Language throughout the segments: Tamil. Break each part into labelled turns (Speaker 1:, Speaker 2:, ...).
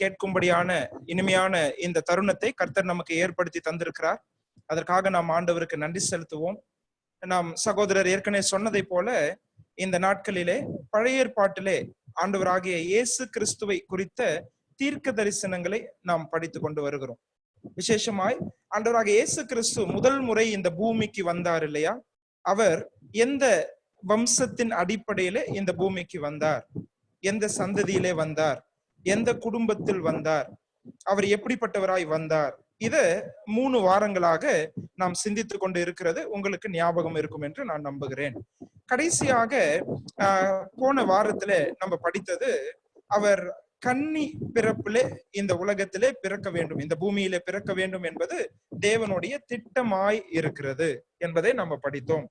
Speaker 1: கேட்கும்படியான இனிமையான இந்த தருணத்தை கர்த்தர் நமக்கு ஏற்படுத்தி தந்திருக்கிறார். அதற்காக நாம் ஆண்டவருக்கு நன்றி செலுத்துவோம். நாம் சகோதரர் ஏற்கனவே சொன்னதை போல இந்த நாட்களிலே பழைய ஏற்பாட்டிலே ஆண்டவராகிய இயேசு கிறிஸ்துவை குறித்த தீர்க்க தரிசனங்களை நாம் படித்து கொண்டு வருகிறோம். விசேஷமாய் ஆண்டவராகிய இயேசு கிறிஸ்து முதல் முறை இந்த பூமிக்கு வந்தார் இல்லையா? அவர் எந்த வம்சத்தின் அடிப்படையில இந்த பூமிக்கு வந்தார், எந்த சந்ததியிலே வந்தார், எந்த குடும்பத்தில் வந்தார், அவர் எப்படிப்பட்டவராய் வந்தார், இத 3 வாரங்களாக நாம் சிந்தித்து கொண்டு இருக்கிறது உங்களுக்கு ஞாபகம் இருக்கும் என்று நான் நம்புகிறேன். கடைசியாக போன வாரத்துல நம்ம படித்தது, அவர் கன்னி பிறப்பிலே இந்த உலகத்திலே பிறக்க வேண்டும், இந்த பூமியிலே பிறக்க வேண்டும் என்பது தேவனுடைய திட்டமாய் இருக்கிறது என்பதை நம்ம படித்தோம்.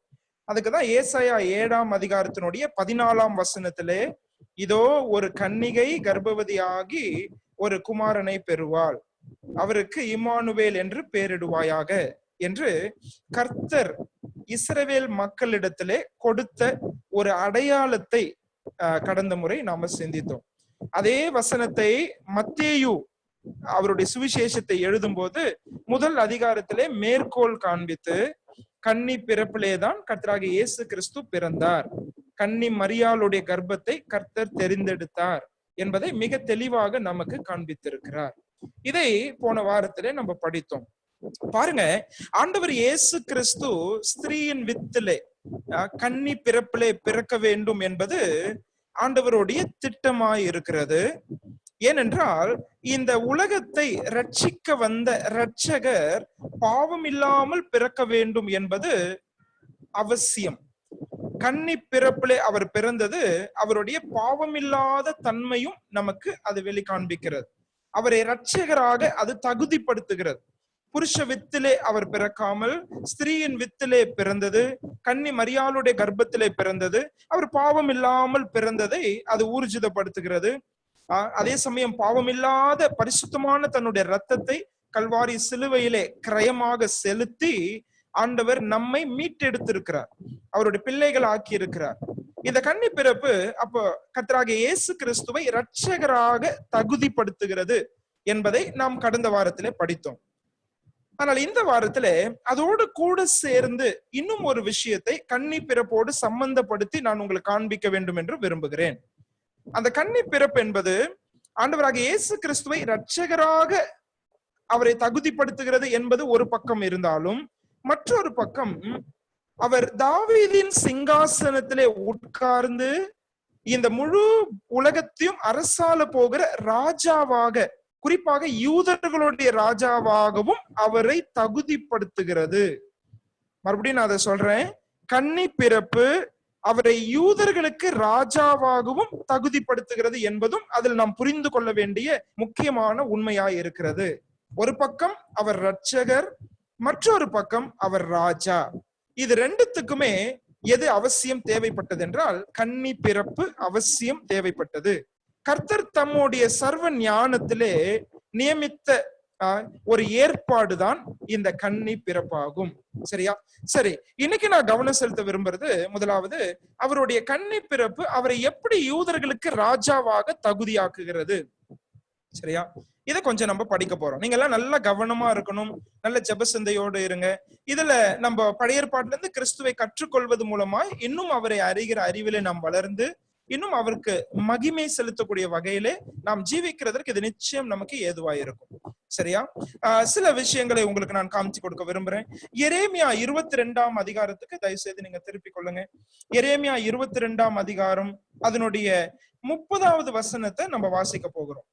Speaker 1: அதுக்குதான் ஏசாயா 7ஆம் அதிகாரத்தினுடைய 14ஆம் வசனத்திலே, இதோ ஒரு கன்னிகை கர்ப்பவதியாகி ஒரு குமாரனை பெறுவாள், அவருக்கு இம்மானுவேல் என்று பெயரிடுவாயாக என்று கர்த்தர் இஸ்ரவேல் மக்களிடத்திலே கொடுத்த ஒரு அடையாளத்தை கடந்த முறை நாம சிந்தித்தோம். அதே வசனத்தை மத்தேயு அவருடைய சுவிசேஷத்தை எழுதும் போது முதல் அதிகாரத்திலே மேற்கோள் காண்பித்து, கன்னி பிறப்பிலேதான் கர்த்தராகிய இயேசு கிறிஸ்து பிறந்தார், கன்னி மரியாளுடைய கர்ப்பத்தை கர்த்தர் தெரிந்தெடுத்தார் என்பதை மிக தெளிவாக நமக்கு காண்பித்திருக்கிறார். இதை போன வாரத்திலே நம்ம படித்தோம். பாருங்க, ஆண்டவர் இயேசு கிறிஸ்து ஸ்திரீயின் வித்திலே கன்னி பிறப்பிலே பிறக்க வேண்டும் என்பது ஆண்டவருடைய திட்டமாய் இருக்கிறது. ஏனென்றால் இந்த உலகத்தை ரட்சிக்க வந்த இரட்சகர் பாவம் இல்லாமல் பிறக்க வேண்டும் என்பது அவசியம். கன்னி பிறப்பிலே அவர் பிறந்தது அவருடைய பாவமில்லாத தன்மையும் நமக்கு அது வெளிக்காண்பிக்கிறது. அவரை இரட்சகராக அது தகுதிப்படுத்துகிறது. புருஷ வித்திலே அவர் பிறக்காமல் ஸ்திரீயின் வித்திலே பிறந்தது, கன்னி மரியாளுடைய கர்ப்பத்திலே பிறந்தது, அவர் பாவம் இல்லாமல் பிறந்ததை அது ஊர்ஜிதப்படுத்துகிறது. அதே சமயம் பாவமில்லாத பரிசுத்தமான தன்னுடைய இரத்தத்தை கல்வாரி சிலுவையிலே கிரயமாக செலுத்தி ஆண்டவர் நம்மை மீட்டெடுத்திருக்கிறார், அவருடைய பிள்ளைகள் ஆக்கி இருக்கிறார். இந்த கன்னி பிறப்பு அப்போ கர்த்தராகிய இயேசு கிறிஸ்துவை இரட்சகராக தகுதிப்படுத்துகிறது என்பதை நாம் கடந்த வாரத்திலே படித்தோம். ஆனால் இந்த வாரத்திலே அதோடு கூட சேர்ந்து இன்னும் ஒரு விஷயத்தை கன்னி பிறப்போடு சம்பந்தப்படுத்தி நான் உங்களுக்கு காண்பிக்க வேண்டும் என்று விரும்புகிறேன். அந்த கன்னி பிறப்பு என்பது ஆண்டவராகிய இயேசு கிறிஸ்துவை இரட்சகராக அவரை தகுதிப்படுத்துகிறது என்பது ஒரு பக்கம் இருந்தாலும், மற்றொரு பக்கம் அவர் தாவீதின் சிங்காசனத்திலே உட்கார்ந்து இந்த முழு உலகத்தையும் அரசாள போகிற ராஜாவாக, குறிப்பாக யூதர்களுடைய ராஜாவாகவும் அவரை தகுதிப்படுத்துகிறது. மறுபடியும் நான் அதை சொல்றேன், கன்னி பிறப்பு அவரை யூதர்களுக்கு ராஜாவாகவும் தகுதிப்படுத்துகிறது என்பதும் அதில் நாம் புரிந்து கொள்ள வேண்டிய முக்கியமான உண்மையாய் இருக்கிறது. ஒரு பக்கம் அவர் இரட்சகர், மற்றொரு பக்கம் அவர் ராஜா. இது ரெண்டுத்துக்குமே எது அவசியம் தேவைப்பட்டது என்றால் கன்னி பிறப்பு அவசியம் தேவைப்பட்டது. கர்த்தர் தம்முடைய சர்வ ஞானத்திலே நியமித்த ஒரு ஏற்பாடுதான் இந்த கன்னி பிறப்பாகும். சரியா? சரி, இன்னைக்கு நான் கவனம் செலுத்த விரும்புறது, முதலாவது அவருடைய கன்னி பிறப்பு அவரை எப்படி யூதர்களுக்கு ராஜாவாக தகுதியாக்குகிறது. சரியா? இதை கொஞ்சம் நம்ம படிக்க போறோம். நீங்க எல்லாம் நல்லா கவனமா இருக்கணும், நல்ல ஜெபசிந்தையோடு இருங்க. இதுல நம்ம பழைய ஏற்பாட்டுல இருந்து கிறிஸ்துவை கற்றுக்கொள்வது மூலமாய் இன்னும் அவரை அறிகிற அறிவிலே நாம் வளர்ந்து இன்னும் அவருக்கு மகிமை செலுத்தக்கூடிய வகையிலே நாம் ஜீவிக்கிறதற்கு இது நிச்சயம் நமக்கு ஏதுவாய் இருக்கும். சரியா? சில விஷயங்களை உங்களுக்கு நான் காமிச்சு கொடுக்க விரும்புறேன். எரேமியா 22ஆம் அதிகாரத்துக்கு தயவு செய்து நீங்க திருப்பிக் கொள்ளுங்க. எரேமியா 22ஆம் அதிகாரம் அதனுடைய 30வது வசனத்தை நம்ம வாசிக்க போகிறோம்.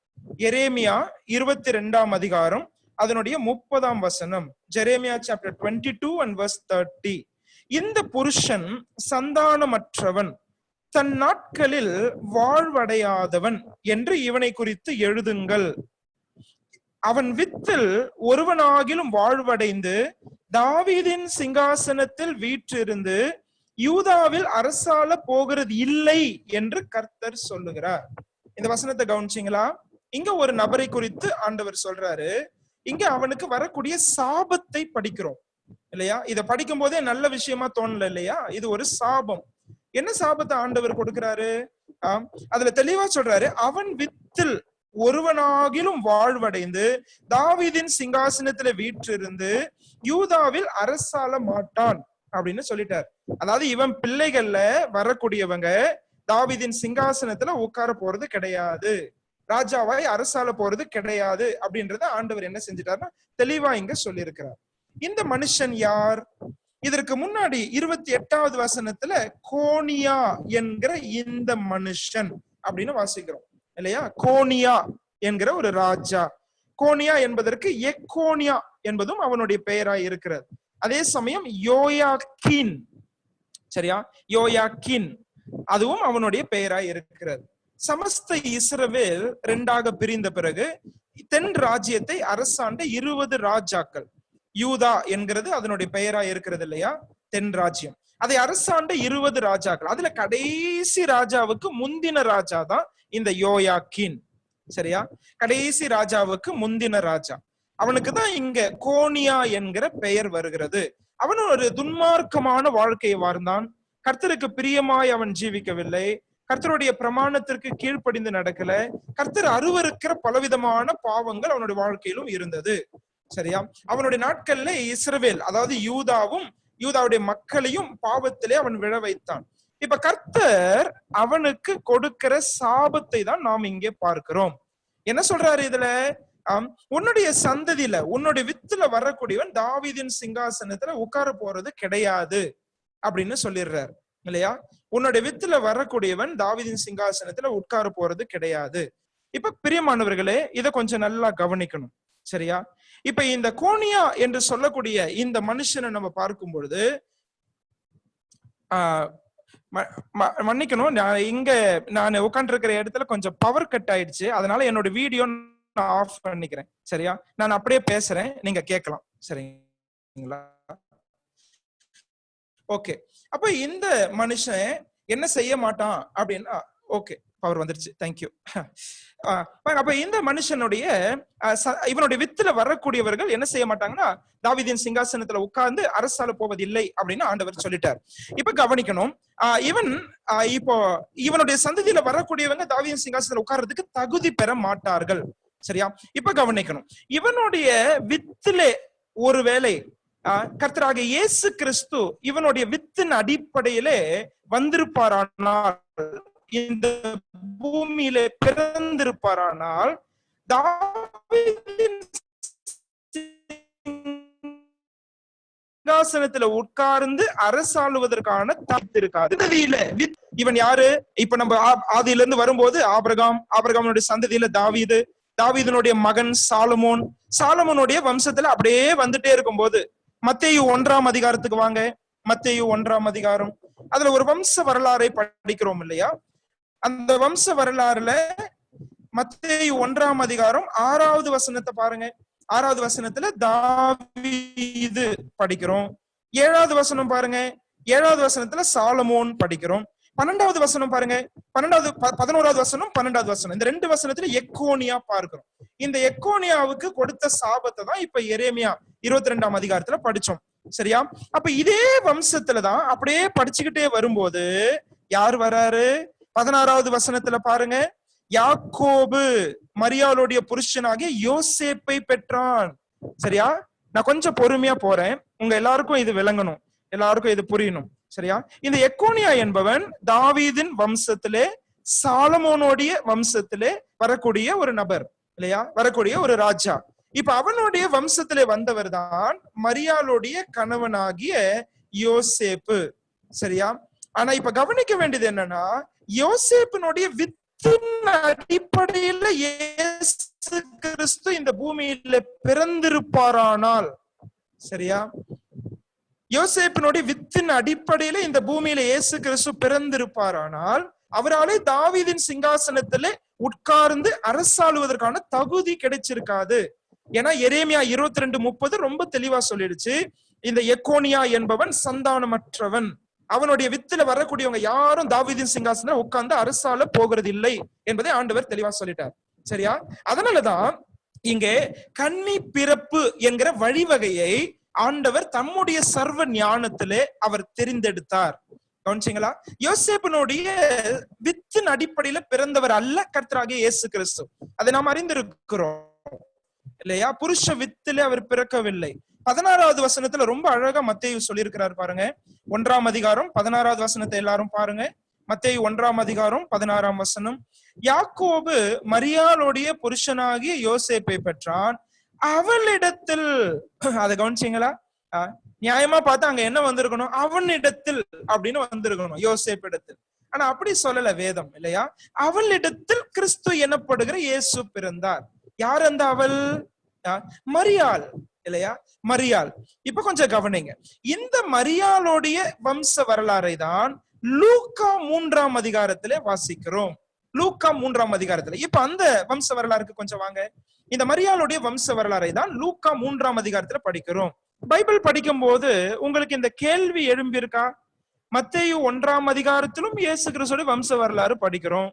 Speaker 1: எரேமியா 22ஆம் அதிகாரம் அதனுடைய 30ஆம் வசனம். Jeremiah chapter 22 and verse 30. இந்த புருஷன் சந்தானமற்றவன், தன் நாட்களில் வாழ்வடையாதவன் என்று இவனை குறித்து எழுதுங்கள். அவன் வித்தில் ஒருவனாகிலும் வாழ்வடைந்து தாவீதின் சிங்காசனத்தில் வீற்றிருந்து யூதாவில் அரசாள போகிறது இல்லை என்று கர்த்தர் சொல்லுகிறார். இந்த வசனத்தை கவனிச்சீங்களா? இங்க ஒரு நபரை குறித்து ஆண்டவர் சொல்றாரு. இங்க அவனுக்கு வரக்கூடிய சாபத்தை படிக்கிறோம் இல்லையா? இத படிக்கும் போதே நல்ல விஷயமா தோணல இல்லையா? இது ஒரு சாபம். என்ன சாபத்தை ஆண்டவர் கொடுக்கிறாரு? அதுல தெளிவா சொல்றாரு, அவன் வித்தில் ஒருவனாகிலும் வாழ்வடைந்து தாவீதின் சிங்காசனத்துல வீற்றிருந்து யூதாவில் அரசாள மாட்டான் அப்படின்னு சொல்லிட்டார். அதாவது இவன் பிள்ளைகள்ல வரக்கூடியவங்க தாவீதின் சிங்காசனத்துல உட்கார போறது கிடையாது, ராஜாவாய் அரசாள போறது கிடையாது அப்படின்றத ஆண்டவர் என்ன செஞ்சிட்டாருன்னா தெளிவா இங்க சொல்லி இருக்கிறார். இந்த மனுஷன் யார்? இதற்கு முன்னாடி 28வது வசனத்துல கோனியா என்கிற இந்த மனுஷன் அப்படின்னு வாசிக்கிறோம் இல்லையா? கோனியா என்கிற ஒரு ராஜா. கோனியா என்பதற்கு எக்கோனியா என்பதும் அவனுடைய பெயராய் இருக்கிறது. அதே சமயம் யோயாக்கின், சரியா, யோயாக்கின் அதுவும் அவனுடைய பெயராய் இருக்கிறது. சமஸ்த இஸ்ரவேல் 2ஆக பிரிந்த பிறகு தென் ராஜ்யத்தை அரசாண்ட 20 ராஜாக்கள், யூதா என்கிறது அதனுடைய பெயராய் இருக்கிறது இல்லையா, தென் ராஜ்யம். அதை அரசாண்ட 20 ராஜாக்கள். அதுல கடைசி ராஜாவுக்கு முந்தின ராஜா தான் இந்த யோயாக்கின், சரியா? கடைசி ராஜாவுக்கு முந்தின ராஜா, அவனுக்கு தான் இங்க கோனியா என்கிற பெயர் வருகிறது. அவன் ஒரு துன்மார்க்கமான வாழ்க்கையை வாழ்ந்தான். கர்த்தருக்கு பிரியமாய் அவன் ஜீவிக்கவில்லை, கர்த்தருடைய பிரமாணத்திற்கு கீழ்ப்படிந்து நடக்கல, கர்த்தர் அருவருக்கிற பலவிதமான பாவங்கள் அவனுடைய வாழ்க்கையிலும் இருந்தது, சரியா? அவனுடைய நாட்கள்ல இஸ்ரவேல், அதாவது யூதாவும் யூதாவுடைய மக்களையும் பாவத்திலே அவன் விழ வைத்தான். இப்ப கர்த்தர் அவனுக்கு கொடுக்கிற சாபத்தை தான் நாம் இங்கே பார்க்கிறோம். என்ன சொல்றாரு இதுல? உன்னுடைய சந்ததியில உன்னுடைய வித்துல வரக்கூடியவன் தாவீதின் சிங்காசனத்துல உட்கார போறது கிடையாது அப்படின்னு சொல்லிடுறாரு இல்லையா? உன்னுடைய வித்துல வரக்கூடியவன் தாவீதின் சிங்காசனத்துல உட்கார போறது கிடையாது. இப்ப பிரியமானவர்களே, இதை கொஞ்சம் நல்லா கவனிக்கணும், சரியா? இப்ப இந்த கோனியா என்று சொல்லக்கூடிய இந்த மனுஷனை நம்ம பார்க்கும் பொழுது மன்னிக்கணும், நான் உட்கார்ந்து இருக்கிற இடத்துல கொஞ்சம் பவர் கட் ஆயிடுச்சு, அதனால என்னோட வீடியோ நான் ஆஃப் பண்ணிக்கிறேன், சரியா? நான் அப்படியே பேசுறேன், நீங்க கேட்கலாம், சரிங்களா? ஓகே. அப்ப இந்த மனுஷன் என்ன செய்ய மாட்டான் அப்படின்னா, ஓகே பவர் வந்துருச்சு, தேங்க்யூ. அப்ப இந்த மனுஷனுடைய இவனுடைய வித்துல வரக்கூடியவர்கள் என்ன செய்ய மாட்டாங்கன்னா தாவீதின் சிங்காசனத்துல உட்கார்ந்து அரசால போவதில்லை அப்படின்னு ஆண்டவர் சொல்லிட்டார். இப்ப கவனிக்கணும், இப்போ இவனுடைய சந்ததியில வரக்கூடியவங்க தாவீதின் சிங்காசனத்துல உட்கார்றதுக்கு தகுதி பெற மாட்டார்கள், சரியா? இப்ப கவனிக்கணும், இவனுடைய வித்திலே ஒருவேளை கர்த்தராக இயேசு கிறிஸ்து இவனுடைய வித்தின் அடிப்படையிலே வந்திருப்பாரானால், இந்த பூமியில பிறந்திருப்பாரானால், தாவீதின் சிங்காசனத்துல உட்கார்ந்து அரசாளுவதற்கான தகுதி இருக்காது. இவன் யாரு? இப்ப நம்ம ஆதியில இருந்து வரும்போது ஆபிரகாமுடைய சந்ததியில தாவீதனுடைய மகன் சாலமோனுடைய வம்சத்துல அப்படியே வந்துட்டே இருக்கும்போது மத்தேயு 1ஆம் அதிகாரத்துக்கு வாங்க. மத்தேயு 1ஆம் அதிகாரம், அதுல ஒரு வம்ச வரலாறை படிக்கிறோம் இல்லையா? அந்த வம்ச வரலாறுல மத்தேயு 1ஆம் அதிகாரம் 6வது வசனத்தை பாருங்க. 6வது வசனத்துல தாவீது படிக்கிறோம். 7வது வசனம் பாருங்க. 7வது வசனத்துல சாலமோன் படிக்கிறோம். 12வது வசனம் பாருங்க. 11வது வசனம் 12வது வசனம், இந்த 2 வசனத்துல எக்கோனியா பார்க்கிறோம். இந்த எக்கோனியாவுக்கு கொடுத்த சாபத்தை தான் இப்ப எரேமியா 22ஆம் அதிகாரத்துல படிச்சோம், சரியா? அப்ப இதே வம்சத்துலதான் அப்படியே படிச்சுக்கிட்டே வரும்போது யார் வராரு? 16வது வசனத்துல பாருங்க, யாக்கோபு மரியாளுடைய புருஷனாகிய யோசேப்பை பெற்றான், சரியா? நான் கொஞ்சம் பொறுமையா போறேன், உங்க எல்லாருக்கும் இது விளங்கணும், எல்லாருக்கும் இது புரியணும், சரியா? இந்த எக்கோனியா என்பவன் தாவீதின் வம்சத்திலே சாலமோனுடைய வம்சத்திலே வரக்கூடிய ஒரு நபர் இல்லையா, வரக்கூடிய ஒரு ராஜா. இப்ப அவனுடைய வம்சத்திலே வந்தவர் தான் மரியாளுடைய கணவனாகிய யோசேப்பு, சரியா? ஆனா இப்ப கவனிக்க வேண்டியது என்னன்னா, யோசேப்பினுடைய வித்தின் அடிப்படையில இயேசு கிறிஸ்து இந்த பூமியில பிறந்திருப்பாரானால், சரியா? யோசேப்பினுடைய வித்தின் அடிப்படையில இந்த பூமியில இயேசு கிறிஸ்து பிறந்திருப்பாரானால் அவராலே தாவீதின் சிங்காசனத்திலே உட்கார்ந்து அரசாளுவதற்கான தகுதி கிடைச்சிருக்காது. ஏன்னா எரேமியா 22:30 ரொம்ப தெளிவா சொல்லிடுச்சு, இந்த எக்கோனியா என்பவன் சந்தானமற்றவன், அவனுடைய வித்துல வரக்கூடியவங்க யாரும் தாவீதின் சிங்காசனம் உட்கார்ந்து அரசால போகிறது இல்லை என்பதை ஆண்டவர் தெளிவா சொல்லிட்டார், சரியா? அதனாலதான் இங்கே கன்னி பிறப்பு என்கிற வழிவகையை ஆண்டவர் தம்முடைய சர்வ ஞானத்திலே அவர் தெரிந்தெடுத்தார். கவனிச்சீங்களா? யோசேப்பினுடைய வித்தின் அடிப்படையில பிறந்தவர் அல்ல கர்த்தராகிய இயேசு கிறிஸ்து. அதை நாம் அறிந்திருக்கிறோம் இல்லையா? புருஷ வித்திலே அவர் பிறக்கவில்லை. 16வது வசனத்துல ரொம்ப அழகா மத்தேயு சொல்லியிருக்கிறார் பாருங்க. 1ஆம் அதிகாரம் 16வது வசனத்தை எல்லாரும் பாருங்க. மத்தேயு 1ஆம் அதிகாரம் 16ஆம் வசனம். யாக்கோபு மரியாளுடைய புருஷனாகிய யோசேப்பை பெற்றான், அவளிடத்தில். அதை கவனிச்சீங்களா? நியாயமா பார்த்தா அங்க என்ன வந்திருக்கணும்? அவனிடத்தில் அப்படின்னு வந்திருக்கணும், யோசேப்பிடத்தில். ஆனா அப்படி சொல்லல வேதம் இல்லையா? அவளிடத்தில் கிறிஸ்து எனப்படுகிற இயேசு பிறந்தார். யார் அந்த அவள்? மரியாள் இல்லையா? மரியாள். இப்ப கொஞ்சம் கவனிங்க. இந்த மரியாளுடைய வம்ச வரலாறை தான் லூக்கா 3ஆம் அதிகாரத்திலே வாசிக்கிறோம். லூக்கா 3ஆம் அதிகாரத்துல. இப்ப அந்த வம்ச வரலாறுக்கு கொஞ்சம் வாங்க. இந்த மரியாளுடைய வம்ச வரலாறை தான் லூக்கா 3ஆம் அதிகாரத்துல படிக்கிறோம். பைபிள் படிக்கும் போது உங்களுக்கு இந்த கேள்வி எழும்பியிருக்கா? மத்தேயு 1ஆம் அதிகாரத்திலும் இயேசு கிறிஸ்துவோட வம்ச வரலாறு படிக்கிறோம்,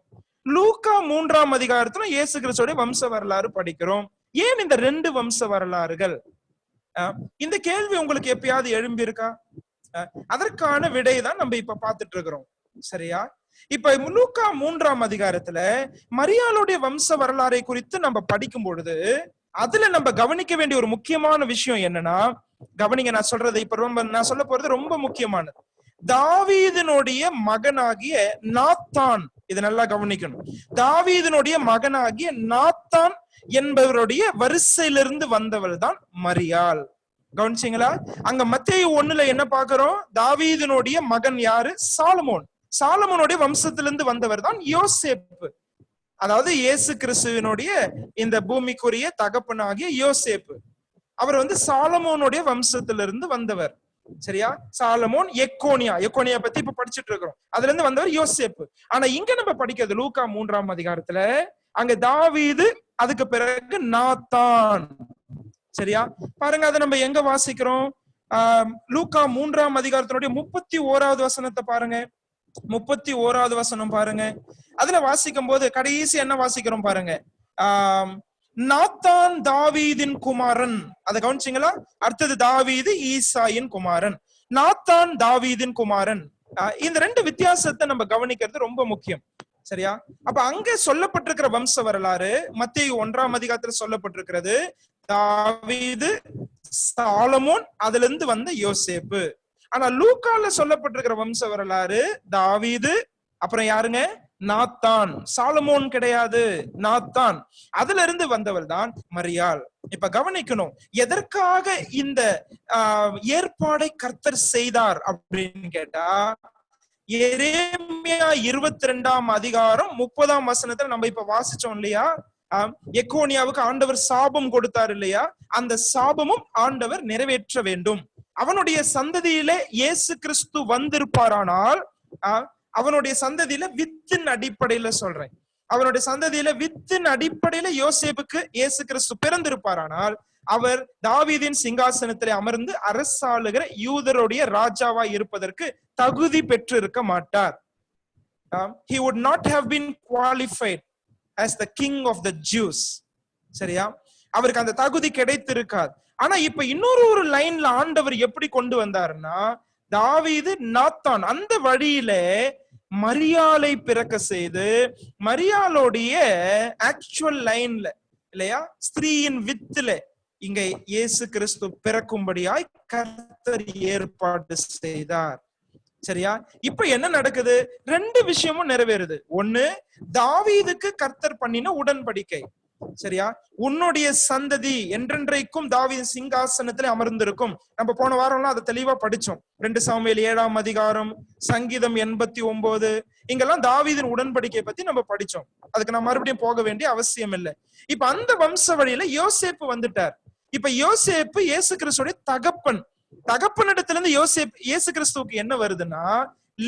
Speaker 1: லூக்கா 3ஆம் அதிகாரத்திலும் இயேசு கிறிஸ்துவோட வம்ச வரலாறு படிக்கிறோம். ஏன் இந்த 2 வம்ச வரலாறுகள்? இந்த கேள்வி உங்களுக்கு எப்பயாவது எழும்பியிருக்கா? அதற்கான விடை தான் நம்ம இப்ப பார்த்துட்டு இருக்கிறோம். சரியா? இப்ப லூக்கா 3ஆம் அதிகாரத்துல மரியாளுடைய வம்ச வரலாறை குறித்து நம்ம படிக்கும் பொழுது அதுல நம்ம கவனிக்க வேண்டிய ஒரு முக்கியமான விஷயம் என்னன்னா, கவனிங்க நான் சொல்றது. இப்ப நான் சொல்ல போறது ரொம்ப முக்கியமானது. தாவீதினுடைய மகனாகிய நாத்தான், இதை நல்லா கவனிக்கணும். தாவீதினுடைய மகனாகிய நாத்தான் என்பவருடைய வரிசையிலிருந்து வந்தவள் தான் மரியாள். கவனிச்சீங்களா? அங்க மத்தேயு 1ல என்ன பாக்குறோம்? தாவீதினுடைய மகன் யாரு? சாலமோன். சாலமோனுடைய வம்சத்திலிருந்து வந்தவர் தான் யோசேப்பு. அதாவது இயேசு கிறிஸ்துவினுடைய இந்த பூமிக்குரிய தகப்பனாகிய யோசேப்பு. அவர் சாலமோனுடைய வம்சத்திலிருந்து வந்தவர். சரியா? சாலமோன், எக்கோனியா பத்தி இப்ப படிச்சுட்டு இருக்கிறோம். அதுல இருந்து வந்தவர் யோசேப்பு. ஆனா இங்க நம்ம படிக்கிறது லூக்கா 3ஆம் அதிகாரத்துல அங்க தாவீது, அதுக்கு பிறகு நாத்தான். சரியா? பாருங்க, அதை நம்ம எங்க வாசிக்கிறோம்? லூக்கா 3ஆம் அதிகாரத்தினுடைய 31வது வசனத்தை பாருங்க. 31வது வசனம் பாருங்க. அதுல வாசிக்கும் போது கடைசி என்ன வாசிக்கிறோம் பாருங்க. நாத்தான் தாவீதின் குமாரன். அதை கவனிச்சீங்களா? அடுத்தது தாவீது ஈசாயின் குமாரன். நாத்தான் தாவீதின் குமாரன். இந்த 2 வித்தியாசத்தை நம்ம கவனிக்கிறது ரொம்ப முக்கியம். சரியா? அப்ப அங்க சொல்லப்பட்டிருக்கிற வம்ச வரலாறு மத்தேயு 1ஆம் அதிகாரத்துல சொல்லப்பட்டிருக்கிறது தாவீது, சாலமோன், அதுல இருந்து வந்த யோசேப்பு. ஆனா லூக்கால சொல்லப்பட்டிருக்கிற வம்ச வரலாறு தாவீது, அப்புறம் யாருங்க? நாத்தான். சாலமோன் கிடையாது, நாத்தான். அதுல இருந்து வந்தவள் தான் மரியாள். இப்ப கவனிக்கணும், எதற்காக இந்த ஏற்பாடை கர்த்தர் செய்தார் அப்படின்னு கேட்டா, எரேமியா 22ஆம் அதிகாரம் 30ஆம் வசனத்துல நம்ம இப்ப வாசிச்சோம் இல்லையா? எக்கோனியாவுக்கு ஆண்டவர் சாபம் கொடுத்தார் இல்லையா? அந்த சாபமும் ஆண்டவர் நிறைவேற்ற வேண்டும். அவனுடைய சந்ததியிலே இயேசு கிறிஸ்து வந்திருப்பாரானால், அவனுடைய சந்ததியில வித்தின் அடிப்படையில சொல்றேன், அவனுடைய சந்ததியில வித்தின் அடிப்படையில யோசேப்புக்கு இயேசு கிறிஸ்து பிறந்திருப்பாரானால் அவர் தாவீதின் சிங்காசனத்திலே அமர்ந்து அரசாளுகிற யூதருடைய ராஜாவா இருப்பதற்கு தகுதி பெற்று இருக்க மாட்டார். He would not have been qualified as the king of the Jews. சரியா? அவருக்கு அந்த தகுதி கிடைத்திருக்காது. ஆனா இப்ப இன்னொரு லைன்ல ஆண்டவர் எப்படி கொண்டு வந்தாருன்னா, தாவீது, நாத்தான் அந்த வழியில மரியாளை பிறக்க செய்து, மரியாளுடைய ஆக்சுவல் லைன்ல இல்லையா, ஸ்திரீயின் வித்துல இங்க இயேசு கிறிஸ்து பிறக்கும்படியாய் கர்த்தர் ஏற்பாடு செய்தார். சரியா? இப்ப என்ன நடக்குது? 2 விஷயமும் நிறைவேறுது. ஒண்ணு, தாவீதுக்கு கர்த்தர் பண்ணின உடன்படிக்கை. சரியா? உன்னுடைய சந்ததி என்றென்றைக்கும் தாவீது சிங்காசனத்துல அமர்ந்திருக்கும். நம்ம போன வாரம்லாம் அதை தெளிவா படிச்சோம். 2 சாமுவேல் 7ஆம் அதிகாரம், சங்கீதம் 89, இங்கெல்லாம் தாவீதின் உடன்படிக்கை பத்தி நம்ம படிச்சோம். அதுக்கு நான் மறுபடியும் போக வேண்டிய அவசியம் இல்லை. இப்ப அந்த வம்ச வழியில யோசேப்பு வந்துட்டார். இப்ப யோசேப்பு இயேசு கிறிஸ்துடைய தகப்பன். தகப்பனிடத்துல இருந்து இயேசு கிறிஸ்துவுக்கு என்ன வருதுன்னா,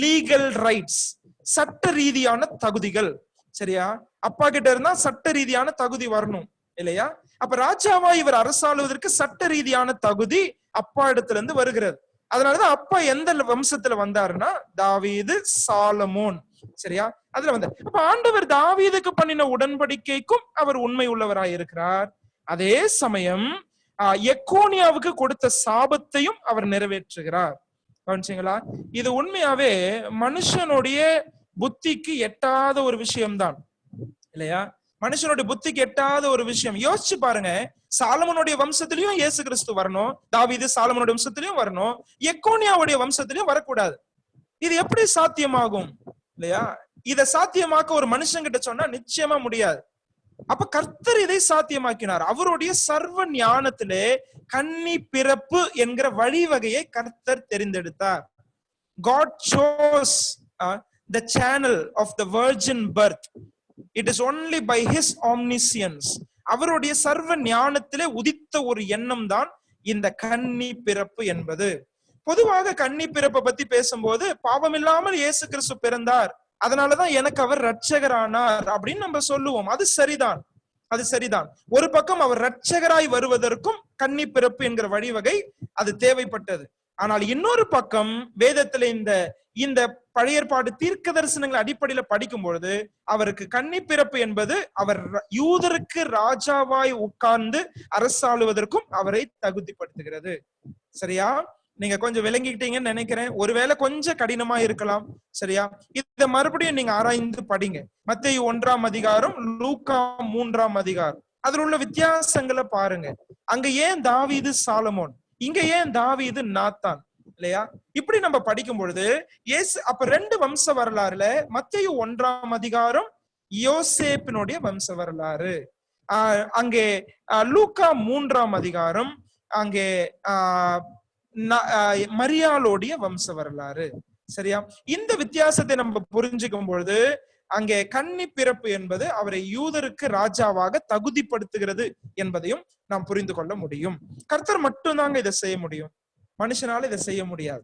Speaker 1: லீகல் ரைட்ஸ், சட்ட ரீதியான தகுதிகள். சரியா? அப்பா கிட்ட இருந்தா சட்ட ரீதியான தகுதி வரணும் இல்லையா? அப்ப ராஜாவா இவர் அரசாளுவதற்கு சட்ட ரீதியான தகுதி அப்பா இடத்துல இருந்து வருகிறது. அதனாலதான் அப்பா எந்த வம்சத்துல வந்தாருன்னா தாவீது, சாலமோன். சரியா? அதுல வந்தார். அப்ப ஆண்டவர் தாவீதுக்கு பண்ணின உடன்படிக்கைக்கும் அவர் உண்மை உள்ளவராய் இருக்கிறார். அதே சமயம் எக்கோனியாவுக்கு கொடுத்த சாபத்தையும் அவர் நிறைவேற்றுகிறார். கவனிச்சீங்களா? இது உண்மையாவே மனுஷனுடைய புத்திக்கு எட்டாத ஒரு விஷயம்தான் இல்லையா? மனுஷனுடைய புத்திக்கு எட்டாத ஒரு விஷயம். யோசிச்சு பாருங்க, சாலமோனுடைய வம்சத்திலையும் இயேசு கிறிஸ்து வரணும், தாவீது சாலமோனுடைய வம்சத்திலையும் வரணும், எக்கோனியாவுடைய வம்சத்திலையும் வரக்கூடாது. இது எப்படி சாத்தியமாகும் இல்லையா? இத சாத்தியமாக்க ஒரு மனுஷன் கிட்ட சொன்னா நிச்சயமா முடியாது. அப்ப கர்த்தர் இதை சாத்தியமாக்கினார். அவருடைய சர்வ ஞானத்திலே கன்னி பிறப்பு என்கிற வழிவகையை கர்த்தர் தெரிந்தெடுத்தார். God chose the channel of the virgin birth. It is only by his omniscience. அவருடைய சர்வ ஞானத்திலே உதித்த ஒரு எண்ணம் தான் இந்த கன்னி பிறப்பு என்பது. பொதுவாக கன்னி பிறப்பை பத்தி பேசும்போது பாவமில்லாமல் இயேசு கிறிஸ்து பிறந்தார், அதனாலதான் எனக்கு அவர் இரட்சகரானார் அப்படின்னு நம்ம சொல்லுவோம். அது சரிதான், அது சரிதான். ஒரு பக்கம் அவர் இரட்சகராய் வருவதற்கும் கன்னி பிறப்பு என்கிற வழிவகை அது தேவைப்பட்டது. ஆனால் இன்னொரு பக்கம் வேதத்துல இந்த பழைய ஏற்பாடு தீர்க்க தரிசனங்கள் அடிப்படையில படிக்கும் பொழுது அவருக்கு கன்னி பிறப்பு என்பது அவர் யூதருக்கு ராஜாவாய் உட்கார்ந்து அரசாளுவதற்கும் அவரை தகுதிப்படுத்துகிறது. சரியா? நீங்க கொஞ்சம் விளங்கிக்கிட்டீங்கன்னு நினைக்கிறேன். ஒருவேளை கொஞ்சம் கடினமா இருக்கலாம். சரியா? இத மறுபடியும் நீங்க ஆராய்ந்து படிங்க. மத்தேயு 1ஆம் அதிகாரம், லூக்கா 3ஆம் அதிகாரம், அதுல உள்ள வித்தியாசங்களை பாருங்க. அங்க ஏன் தாவீது சாலமோன், இங்க ஏன் தாவீது நாத்தான் இல்லையா? இப்படி நம்ம படிக்கும் பொழுது இயேசு அப்ப 2 வம்ச வரலாறுல மத்தேயு 1ஆம் அதிகாரம் யோசேப்பினுடைய வம்ச வரலாறு, அங்கே லூக்கா 3ஆம் அதிகாரம் அங்கே மரியாளுடைய வம்ச வரலாறு. சரியா? இந்த வித்தியாசத்தை நம்ம புரிஞ்சுக்கும் பொழுது அங்கே கன்னி பிறப்பு என்பது அவரை யூதருக்கு ராஜாவாக தகுதிப்படுத்துகிறது என்பதையும் நாம் புரிந்து கொள்ள முடியும். கர்த்தர் மட்டும்தாங்க இதை செய்ய முடியும், மனுஷனால இதை செய்ய முடியாது.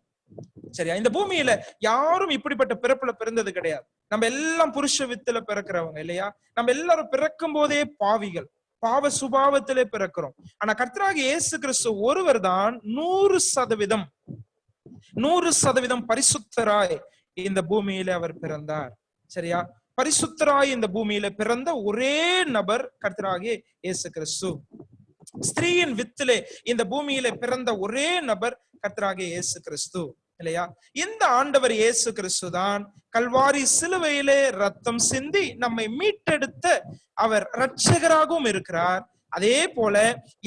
Speaker 1: சரியா? இந்த பூமியில யாரும் இப்படிப்பட்ட பிறப்புல பிறந்தது கிடையாது. நம்ம எல்லாம் புருஷ வித்துல பிறக்கிறவங்க இல்லையா? நம்ம எல்லாரும் பிறக்கும் போதே பாவிகள், பாவ சுபாவத்திலே பிறக்கிறோம். ஆனா கர்த்தராகிய இயேசு கிறிஸ்து ஒருவர் தான் 100% பரிசுத்தராய் இந்த பூமியில அவர் பிறந்தார். சரியா? பரிசுத்தராய் இந்த பூமியில பிறந்த ஒரே நபர் கர்த்தராகிய இயேசு கிறிஸ்து. ஸ்திரீயின் வித்திலே இந்த பூமியில பிறந்த ஒரே நபர் கர்த்தராகிய இயேசு கிறிஸ்து இல்லையா? இந்த ஆண்டவர் இயேசு கிறிஸ்து தான் கல்வாரி சிலுவையிலே ரத்தம் சிந்தி நம்மை மீட்டெடுத்த அவர் இரட்சகராகவும் இருக்கிறார். அதே போல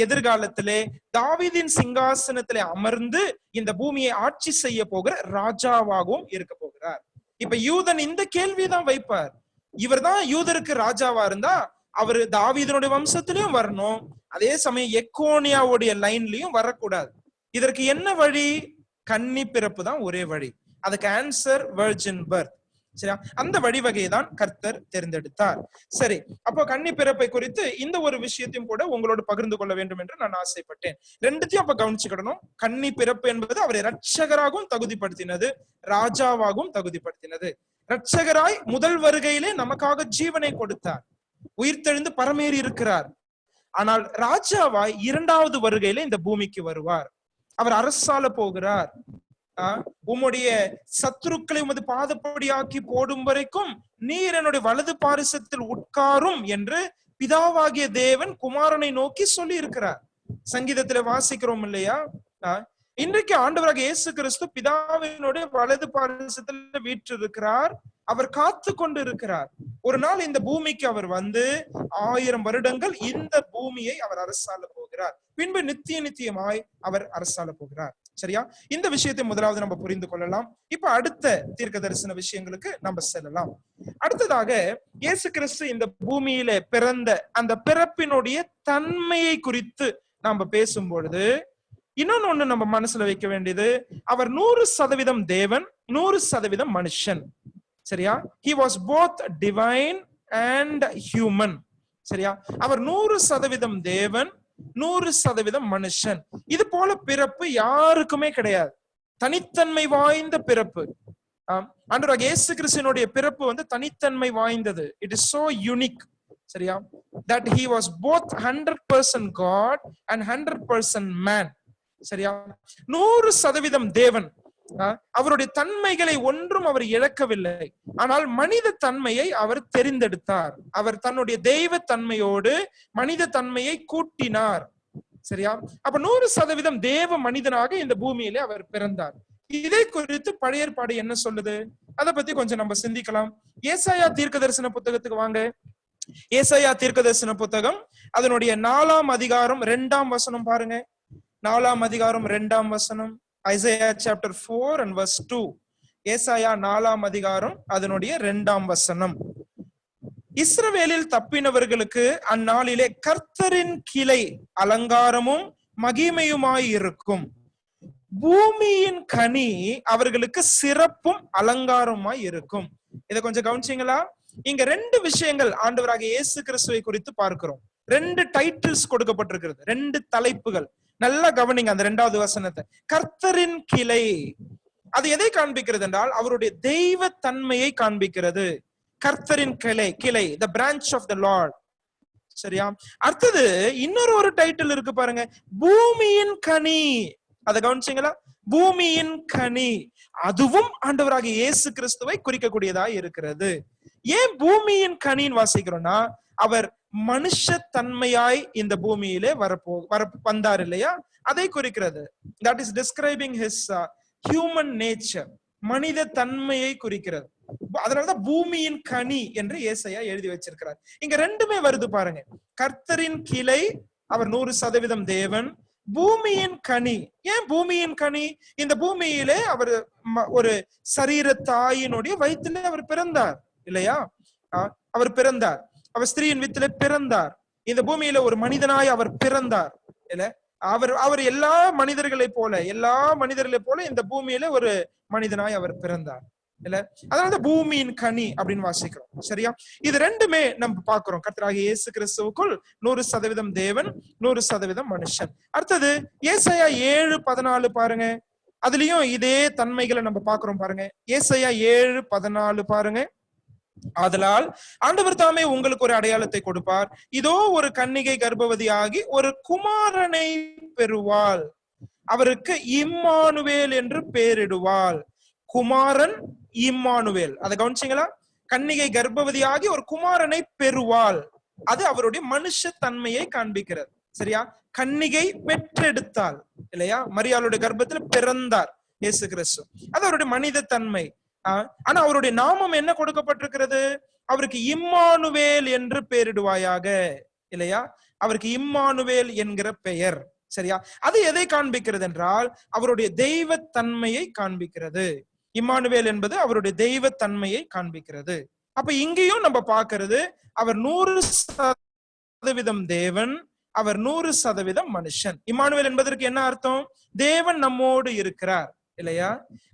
Speaker 1: எதிர்காலத்திலே தாவீதின் சிங்காசனத்திலே அமர்ந்து இந்த பூமியை ஆட்சி செய்ய போகிற ராஜாவாகவும் இருக்க போகிறார். இப்ப யூதன் இந்த கேள்விதான் வைப்பார், இவர் தான் யூதருக்கு ராஜாவா இருந்தா அவரு தாவீதனுடைய வம்சத்திலையும் வரணும், அதே சமயம் எக்கோனியாவுடைய லைன்லயும் வரக்கூடாது. இதற்கு என்ன வழி? கன்னி பிறப்பு தான் ஒரே வழி. அதுக்கு ஆன்சர் வெர்ஜின் பர்த். சரியா? அந்த வழிவகையை தான் கர்த்தர் தேர்ந்தெடுத்தார். சரி, அப்போ கன்னி பிறப்பை குறித்து இந்த ஒரு விஷயத்தையும் கூட உங்களோடு பகிர்ந்து கொள்ள வேண்டும் என்று நான் ஆசைப்பட்டேன். ரெண்டுத்தையும் அப்ப கவனிச்சுக்கிடணும். கன்னி பிறப்பு என்பது அவரை இரட்சகராகவும் தகுதிப்படுத்தினது, ராஜாவாகவும் தகுதிப்படுத்தினது. இரட்சகராய் முதல் வருகையிலே நமக்காக ஜீவனை கொடுத்தார், உயிர்த்தெழுந்து பரமேறி இருக்கிறார். ஆனால் ராஜாவாய் 2வது வருகையில இந்த பூமிக்கு வருவார். அவர் அரசால போகிறார். உம்முடைய சத்துருக்களை உமது பாதப்படியாக்கி போடும் வரைக்கும் நீர் என்னுடைய வலது பாரிசத்தில் உட்காரும் என்று பிதாவாகிய தேவன் குமாரனை நோக்கி சொல்லி இருக்கிறார். சங்கீதத்துல வாசிக்கிறோம் இல்லையா? இன்றைக்கு ஆண்டவராக இயேசு கிறிஸ்து பிதாவினுடைய வலது பாரிசத்தில் வீற்றிருக்கிறார். அவர் காத்து கொண்டு இருக்கிறார். ஒரு நாள் இந்த பூமிக்கு அவர் வந்து 1000 வருடங்கள் இந்த பூமியை அவர் அரசாள போகிறார். பின்பு நித்தியமாய் அவர் அரசாள போகிறார். சரியா? இந்த விஷயத்தை முதலாவது நம்ம புரிந்து கொள்ளலாம். இப்ப அடுத்த தீர்க்க தரிசன விஷயங்களுக்கு நம்ம செல்லலாம். அடுத்ததாக இயேசு கிறிஸ்து இந்த பூமியில பிறந்த அந்த பிறப்பினுடைய தன்மையை குறித்து நாம பேசும் பொழுது இன்னொன்னு நம்ம மனசுல வைக்க வேண்டியது, அவர் 100% தேவன், 100% மனுஷன். சரியா? he was both divine and human. சரியா? அவர் 100% தேவன், 100% மனுஷன். இது போல பிறப்பு யாருக்குமே கிடையாது. தனித்தன்மை வாய்ந்த பிறப்பு. ஆண்டவராகிய இயேசு கிறிஸ்துவினுடைய பிறப்பு வந்து தனித்தன்மை வாய்ந்தது. It is so unique. சரியா? that he was both 100% God and 100% man. சரியா? 100% தேவன். அவருடைய தன்மைகளை ஒன்றும் அவர் இழக்கவில்லை. ஆனால் மனித தன்மையை அவர் தெரிந்தெடுத்தார். அவர் தன்னுடைய தெய்வ தன்மையோடு மனித தன்மையை கூட்டினார். சரியா? அப்ப 100% தேவ மனிதனாக இந்த பூமியிலே அவர் பிறந்தார். இதை குறித்து பழைய ஏற்பாடு என்ன சொல்லுது, அதை பத்தி கொஞ்சம் நம்ம சிந்திக்கலாம். ஏசாயா தீர்க்க தரிசன புத்தகத்துக்கு வாங்க. ஏசாயா தீர்க்க தரிசன புத்தகம் அதனுடைய 4ஆம் அதிகாரம் 2ஆம் வசனம் பாருங்க. 4ஆம் அதிகாரம் 2ஆம் வசனம். Isaiah chapter 4 and verse 2. ஏசாயா 4ஆம் அதிகாரம் அதனுடைய 2ஆம் வசனம். இஸ்ரவேலில் தப்பினவர்களுக்கு அந்நாளிலே கர்த்தரின் கிளை அலங்காரமும் மகிமையுமாய் இருக்கும், பூமியின் கனி அவர்களுக்கு சிறப்பும் அலங்காரமாய் இருக்கும். இதை கொஞ்சம் கவனிச்சீங்களா? இங்க 2 விஷயங்கள் ஆண்டவராக இயேசு கிறிஸ்துவை குறித்து பார்க்கிறோம். 2 டைட்டில்ஸ் கொடுக்கப்பட்டிருக்கிறது, 2 தலைப்புகள். நல்லா கவனிங்க அந்த 2வது வசனத்தை. கர்த்தரின் கிளை, அது எதை காண்பிக்கிறது என்றால் அவருடைய தெய்வ தன்மையை காண்பிக்கிறது. கர்த்தரின் கிளை, the branch of the Lord. சரியா? அடுத்தது இன்னொரு டைட்டில் இருக்கு பாருங்க, பூமியின் கனி. அதை கவனிச்சீங்களா? பூமியின் கனி, அதுவும் ஆண்டவராக இயேசு கிறிஸ்துவை குறிக்கக்கூடியதா இருக்கிறது. ஏன் பூமியின் கனின்னு வாசிக்கிறோம்னா, அவர் மனுஷ தன்மையாய் இந்த பூமியிலே வந்தார் இல்லையா, அதை குறிக்கிறது. that is describing his human nature, மனித தன்மையை குறிக்கிறது. அதனாலதான் பூமியின் கனி என்று ஏசாயா எழுதி வச்சிருக்கிறார். இங்க 2மே வருது பாருங்க. கர்த்தரின் கிளை, அவர் 100% தேவன். பூமியின் கனி, ஏன் பூமியின் கனி? இந்த பூமியிலே அவர் ஒரு சரீர தாயினுடைய வயிற்றிலே அவர் பிறந்தார் இல்லையா? அவர் பிறந்தார், அவர் ஸ்திரீயின் வித்திலே பிறந்தார். இந்த பூமியில ஒரு மனிதனாய் அவர் பிறந்தார் இல்ல? அவர் எல்லா மனிதர்களை போல இந்த பூமியில ஒரு மனிதனாய் அவர் பிறந்தார் இல்ல? அதனால பூமியின் கனி அப்படின்னு வாசிக்கிறோம். சரியா? இது 2மே நம்ம பாக்குறோம். கர்த்தராகிய இயேசு கிறிஸ்துவுக்குள் 100% தேவன், 100% மனுஷன். அடுத்தது ஏசாயா 7:14 பாருங்க. அதுலயும் இதே தன்மைகளை நம்ம பாக்குறோம் பாருங்க. ஏசாயா 7:14 பாருங்க. ஆதலால் ஆண்டவர் தாமே உங்களுக்கு ஒரு அடையாளத்தை கொடுப்பார், இதோ ஒரு கன்னிகை கர்ப்பவதியாகி ஒரு குமாரனை பெறுவாள், அவருக்கு இம்மானுவேல் என்று பெயரிடுவாள். குமாரன் இம்மானுவேல், அதை கவனிச்சீங்களா? கன்னிகை கர்ப்பவதியாகி ஒரு குமாரனை பெறுவாள், அது அவருடைய மனுஷ தன்மையை காண்பிக்கிறது. சரியா? கன்னிகை பெற்றெடுத்தாள் இல்லையா? மரியாளுடைய கர்ப்பத்தில் பிறந்தார் இயேசு கிறிஸ்து, அது அவருடைய மனித தன்மை. ஆனா அவருடைய நாமம் என்ன கொடுக்கப்பட்டிருக்கிறது? அவருக்கு இம்மானுவேல் என்று பெயரிடுவாயாக இல்லையா? அவருக்கு இம்மானுவேல் என்கிற பெயர். சரியா? அது எதை காண்பிக்கிறது என்றால் அவருடைய தெய்வ தன்மையை காண்பிக்கிறது. இம்மானுவேல் என்பது அவருடைய தெய்வ தன்மையை காண்பிக்கிறது. அப்ப இங்கேயும் நம்ம பார்க்கிறது, அவர் 100% தேவன், அவர் 100% மனுஷன். இம்மானுவேல் என்பதற்கு என்ன அர்த்தம்? தேவன் நம்மோடு இருக்கிறார் இல்லையா?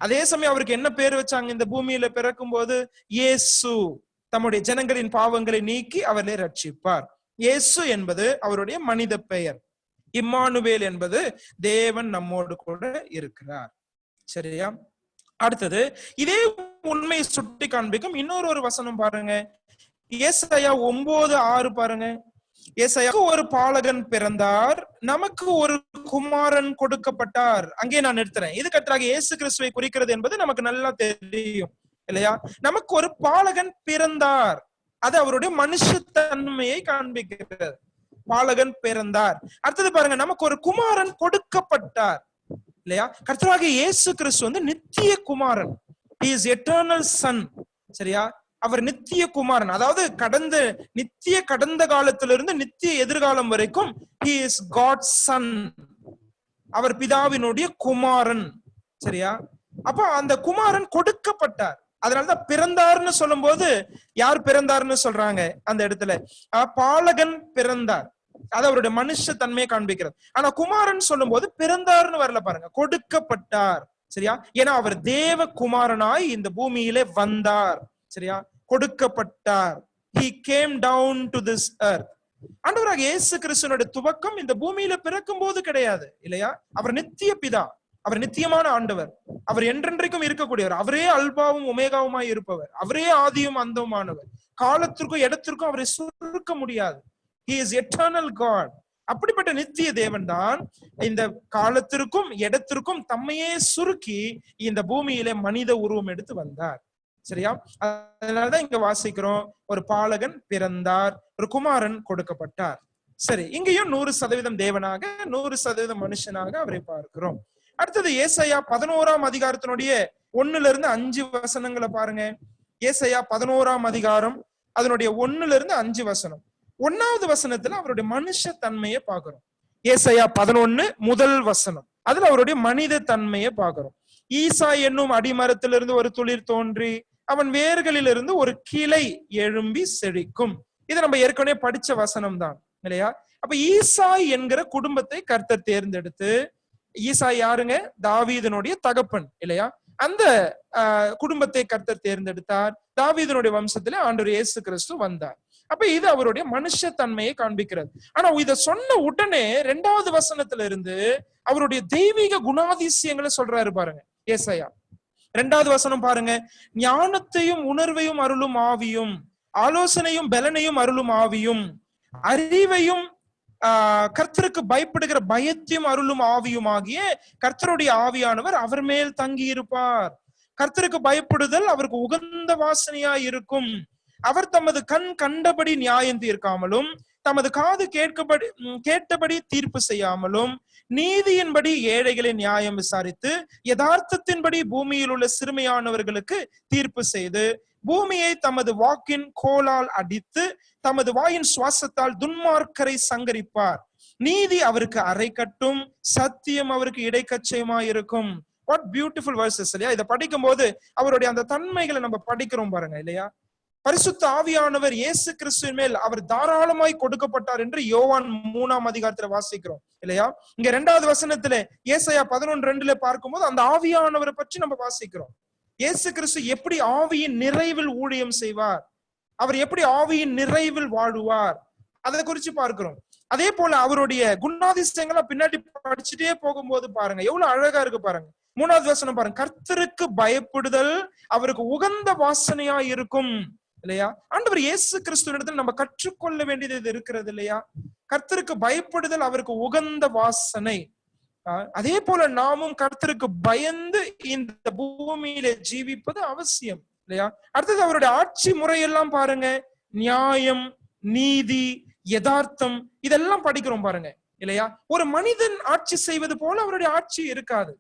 Speaker 1: அதே சமயம் அவருக்கு என்ன பேர் வச்சாங்க இந்த பூமியில பிறக்கும் போது? இயேசு, தம்முடைய ஜனங்களின் பாவங்களை நீக்கி அவர்களை ரட்சிப்பார். இயேசு என்பது அவருடைய மனித பெயர். இம்மானுவேல் என்பது தேவன் நம்மோடு கூட இருக்கிறார். சரியா? அடுத்தது இதே உண்மையை சுட்டி காண்பிக்கும் இன்னொரு வசனம் பாருங்க. ஏசாயா 9:6 பாருங்க. ஏசாயாவுக்கு ஒரு பாலகன் பிறந்தார், நமக்கு ஒரு குமாரன் கொடுக்கப்பட்டார். அங்கே நான் நிறுத்துறேன். இது கர்த்தராகிய இயேசு கிறிஸ்துவை குறிக்கிறது என்பது நமக்கு நல்லா தெரியும் இல்லையா? நமக்கு ஒரு பாலகன் பிறந்தார், அது அவருடைய மனுஷ தன்மையை காண்பிக்கிறது. பாலகன் பிறந்தார். அடுத்தது பாருங்க, நமக்கு ஒரு குமாரன் கொடுக்கப்பட்டார் இல்லையா? கர்த்தராகிய இயேசு கிறிஸ்து நித்திய குமாரன். He is eternal son. சரியா? அவர் நித்திய குமாரன், அதாவது கடந்த காலத்திலிருந்து நித்திய எதிர்காலம் வரைக்கும் he is God's son. அவர் பிதாவினுடைய குமாரன். சரியா? அப்ப அந்த குமாரன் கொடுக்கப்பட்டார். அதனாலதான் பிறந்தார்னு சொல்லும் போது யார் பிறந்தார்னு சொல்றாங்க அந்த இடத்துல? பாலகன் பிறந்தார், அது அவருடைய மனுஷ தன்மையை காண்பிக்கிறது. ஆனா குமாரன் சொல்லும் போது பிறந்தார்னு வரல பாருங்க, கொடுக்கப்பட்டார். சரியா? ஏன்னா அவர் தேவ குமாரனாய் இந்த பூமியிலே வந்தார். சரியா? கொடுக்கப்பட்டார். He came down to this earth. ஆண்டவராக இயேசு கிறிஸ்துவினுடைய துவக்கம் இந்த பூமியில பிறக்கும் போது கிடையாது இல்லையா? அவர் நித்திய பிதா, அவர் நித்தியமான ஆண்டவர், அவர் என்றென்றைக்கும் இருக்கக்கூடியவர், அவரே அல்பாவும் ஒமேகாவுமாய் இருப்பவர், அவரே ஆதியும் அந்தமானவர். காலத்திற்கும் இடத்திற்கும் அவரை சுருக்க முடியாது. He is eternal God. அப்படிப்பட்ட நித்திய தேவன் தான் இந்த காலத்திற்கும் இடத்திற்கும் தம்மையே சுருக்கி இந்த பூமியிலே மனித உருவம் எடுத்து வந்தார். சரியா? அதனாலதான் இங்க வாசிக்கிறோம், ஒரு பாலகன் பிறந்தார், ஒரு குமாரன் கொடுக்கப்பட்டார். சரி, இங்கேயும் 100% தேவனாக 100% மனுஷனாக அவரை பார்க்கிறோம். அடுத்தது ஏசாயா 11ஆம் அதிகாரத்தினுடைய 1-5 வசனங்களை பாருங்க. ஏசாயா 11ஆம் அதிகாரம் அதனுடைய 1-5 வசனம். 1வது வசனத்துல அவருடைய மனுஷ தன்மையை பாக்குறோம். ஏசாயா 11 முதல் வசனம், அதுல அவருடைய மனித தன்மையை பாக்குறோம். ஈசா என்னும் அடிமரத்திலிருந்து ஒரு துளிர் தோன்றி அவன் வேர்களிலிருந்து ஒரு கிளை எழும்பி செழிக்கும். இதை நம்ம ஏற்கனவே படிச்ச வசனம் தான் இல்லையா? அப்ப ஈசா என்கிற குடும்பத்தை கர்த்தர் தேர்ந்தெடுத்து, ஈசா யாருங்க? தாவீதனுடைய தகப்பன் இல்லையா? அந்த குடும்பத்தை கர்த்தர் தேர்ந்தெடுத்தார். தாவீதனுடைய வம்சத்திலே ஆண்டவர் இயேசு கிறிஸ்து வந்தார். அப்ப இது அவருடைய மனுஷ தன்மையை காண்பிக்கிறது. ஆனா இத சொன்ன உடனே 2வது வசனத்துல இருந்து அவருடைய தெய்வீக குணாதிசயங்களை சொல்றாரு பாருங்க. ஏசாயா 2வது வசனம் பாருங்க. ஞானத்தையும் உணர்வையும் அருளும் ஆவியும், ஆலோசனையும் பலனையும் அருளும் ஆவியும், அறிவையும் கர்த்தருக்கு பயப்படுகிற பயத்தையும் அருளும் ஆவியும் ஆகிய கர்த்தருடைய ஆவியானவர் அவர் மேல் தங்கி இருப்பார். கர்த்தருக்கு பயப்படுதல் அவருக்கு உகந்த வாசனையா இருக்கும். அவர் தமது கண் கண்டபடி நியாயம் தீர்க்காமலும் தமது காது கேட்டபடி தீர்ப்பு செய்யாமலும் நீதியின்படி ஏழைகளை நியாயம் விசாரித்து யதார்த்தத்தின்படி பூமியில் உள்ள சிறுமையானவர்களுக்கு தீர்ப்பு செய்து பூமியை தமது வாக்கின் கோலால் அடித்து தமது வாயின் சுவாசத்தால் துன்மார்க்கரை சங்கரிப்பார். நீதி அவருக்கு அரை கட்டும், சத்தியம் அவருக்கு இடைக்கச்சயமா இருக்கும். வாட் பியூட்டிஃபுல் வேர்சஸ் இல்லையா? இதை படிக்கும் போது அவருடைய அந்த தன்மைகளை நம்ம படிக்கிறோம் பாருங்க இல்லையா? பரிசுத்த ஆவியானவர் இயேசு கிறிஸ்துவின் மேல் அவர் தாராளமாய் கொடுக்கப்பட்டார் என்று யோவான் 3ஆம் அதிகாரத்துல வாசிக்கிறோம் இல்லையா? இங்க 2வது வசனத்துல ஏசாயா 11:2 பார்க்கும்போது அந்த ஆவியானவரை பற்றி நம்ம வாசிக்கிறோம். இயேசு கிறிஸ்து எப்படி ஆவியின் நிறைவில் ஊழியம் செய்வார், அவர் எப்படி ஆவியின் நிறைவில் வாழுவார், அதை குறிச்சு பார்க்கிறோம். அதே போல அவருடைய குணாதிசயங்களை பின்னாடி படிச்சுட்டே போகும்போது பாருங்க எவ்வளவு அழகா இருக்கு பாருங்க. 3வது வசனம் பாருங்க. கர்த்தருக்கு பயப்படுதல் அவருக்கு உகந்த வாசனையா இருக்கும் இல்லையா? ஆண்டவர் இயேசு கிறிஸ்துவினிடத்தில் நம்ம கற்றுக்கொள்ள வேண்டியது இருக்கிறது இல்லையா? கர்த்தருக்கு பயப்படுதல் அவருக்கு உகந்த வாசனை. அதே போல நாமும் கர்த்தருக்கு பயந்து இந்த பூமியில ஜீவிப்பது அவசியம் இல்லையா? அடுத்தது அவருடைய ஆட்சி முறையெல்லாம் பாருங்க. நியாயம், நீதி, யதார்த்தம் இதெல்லாம் படிக்கிறோம் பாருங்க இல்லையா? ஒரு மனிதன் ஆட்சி செய்வது போல அவருடைய ஆட்சி இருக்காது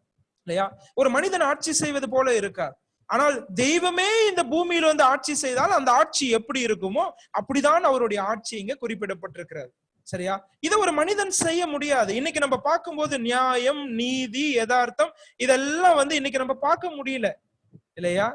Speaker 1: இல்லையா? ஒரு மனிதன் ஆட்சி செய்வது போல இருக்காது. ஆனால் தெய்வமே இந்த பூமியில வந்து ஆட்சி செய்தால் அந்த ஆட்சி எப்படி இருக்குமோ அப்படிதான் அவருடைய ஆட்சி இங்க குறிப்பிடப்பட்டிருக்கிறது. சரியா? இதை ஒரு மனிதன் செய்ய முடியாது. இன்னைக்கு நம்ம பார்க்கும்போது நியாயம், நீதி, யதார்த்தம் இதெல்லாம் வந்து இன்னைக்கு நம்ம பார்க்க முடியல இல்லையா?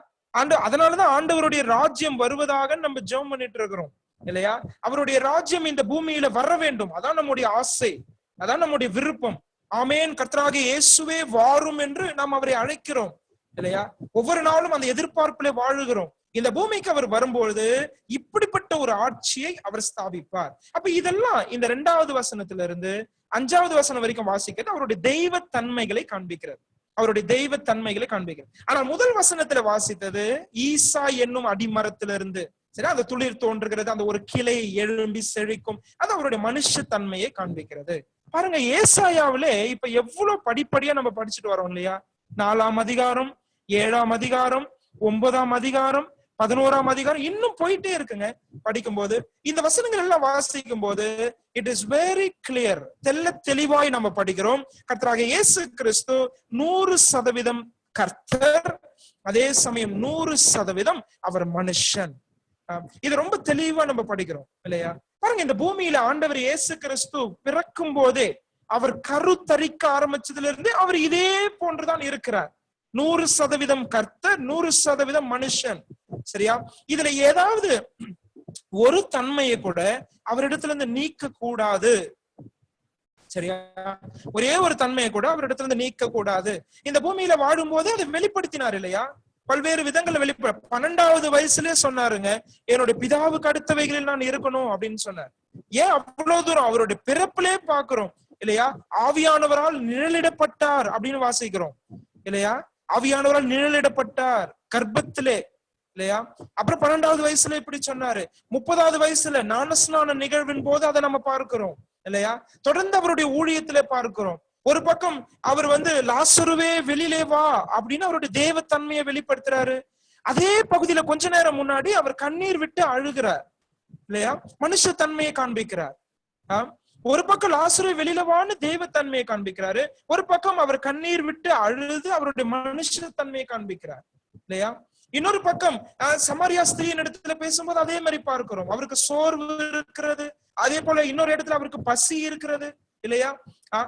Speaker 1: அதனாலதான் ஆண்டவருடைய ராஜ்யம் வருவதாக நம்ம ஜெபம் பண்ணிட்டு இருக்கிறோம் இல்லையா? அவருடைய ராஜ்யம் இந்த பூமியில வர வேண்டும். அதான் நம்முடைய ஆசை, அதான் நம்முடைய விருப்பம். ஆமேன். கர்த்தராகிய இயேசுவே வாரும் என்று நாம் அவரை அழைக்கிறோம் இல்லையா? ஒவ்வொரு நாளும் அந்த எதிர்பார்ப்பிலே வாழுகிறோம். இந்த பூமிக்கு அவர் வரும்பொழுது இப்படிப்பட்ட ஒரு ஆட்சியை அவர் ஸ்தாபிப்பார். அப்ப இதெல்லாம் இந்த 2வது வசனத்துல இருந்து 5வது வசனம் வரைக்கும் வாசிக்கிறது அவருடைய தெய்வ தன்மைகளை காண்பிக்கிறது. அவருடைய தெய்வ தன்மைகளை காண்பிக்கிறது. ஆனால் முதல் வசனத்துல வாசித்தது ஈசா என்னும் அடிமரத்திலிருந்து சரி அந்த துளிர் தோன்றுகிறது, அந்த ஒரு கிளை எழும்பி செழிக்கும், அது அவருடைய மனுஷ தன்மையை காண்பிக்கிறது. பாருங்க ஏசாயாவிலே இப்ப எவ்வளவு படிப்படியா நம்ம படிச்சுட்டு வரோம் இல்லையா? 4ஆம் அதிகாரம், 7ஆம் அதிகாரம், 9ஆம் அதிகாரம், 11ஆம் அதிகாரம், இன்னும் போயிட்டே இருக்குங்க. படிக்கும் போது இந்த வசனங்கள் எல்லாம் வாசிக்கும் போது இட் இஸ் வெரி கிளியர், தெளிவாய் நம்ம படிக்கிறோம். கர்த்தராகிய இயேசு கிறிஸ்து 100% கர்த்தர், அதே சமயம் 100% அவர் மனுஷன். இது ரொம்ப தெளிவா நம்ம படிக்கிறோம் இல்லையா? பாருங்க இந்த பூமியில ஆண்டவர் இயேசு கிறிஸ்து பிறக்கும் போதே அவர் கருத்தரிக்க ஆரம்பிச்சதுல இருந்து அவர் இதே போன்றுதான் இருக்கிறார். 100% கர்த்தர், 100% மனுஷன். சரியா? இதுல ஏதாவது ஒரு தன்மையை கூட அவரிடத்துல இருந்து நீக்க கூடாது. சரியா? ஒரே ஒரு தன்மையை கூட அவரிடத்துல இருந்து நீக்க கூடாது. இந்த பூமியில வாழும் போது அதை வெளிப்படுத்தினார் இல்லையா? பல்வேறு விதங்களை வெளிப்பட 12வது வயசுலயே சொன்னாருங்க, என்னுடைய பிதாவுக்கு அடுத்தவைகளில் நான் இருக்கணும் அப்படின்னு சொன்னார். ஏன் அவ்வளவு தூரம்? அவருடைய பிறப்பிலே பாக்குறோம் இல்லையா? ஆவியானவரால் நிழலிடப்பட்டார் அப்படின்னு வாசிக்கிறோம் இல்லையா? ஆவியானவரால் நிழலிடப்பட்டார் கர்ப்பத்திலே இல்லையா? அப்புறம் 12வது வயசுல இப்படி சொன்னாரு. 30வது வயசுல ஞானஸ்நான நிகழ்வின் போது அதை நம்ம பார்க்கிறோம் இல்லையா? தொடர்ந்து அவருடைய ஊழியத்திலே பார்க்கிறோம். ஒரு பக்கம் அவர் லாசருவே வெளியிலே வா அப்படின்னு அவருடைய தேவத்தன்மையை வெளிப்படுத்துறாரு. அதே பகுதியில கொஞ்ச நேரம் முன்னாடி அவர் கண்ணீர் விட்டு அழுகிறார் இல்லையா? மனுஷ தன்மையை காண்பிக்கிறார். ஒரு பக்கம் லாசரு வெளியில வான்னு தெய்வத்தன்மையை காண்பிக்கிறாரு, ஒரு பக்கம் அவர் கண்ணீர் விட்டு அழுது அவருடைய மனுஷ தன்மையை காண்பிக்கிறார் இல்லையா? இன்னொரு பக்கம் சமாரியா ஸ்திரீயின் இடத்துல பேசும்போது அதே மாதிரி பார்க்கிறோம், அவருக்கு சோர்வு இருக்கிறது, அதே போல இன்னொரு இடத்துல அவருக்கு பசி இருக்கிறது இல்லையா?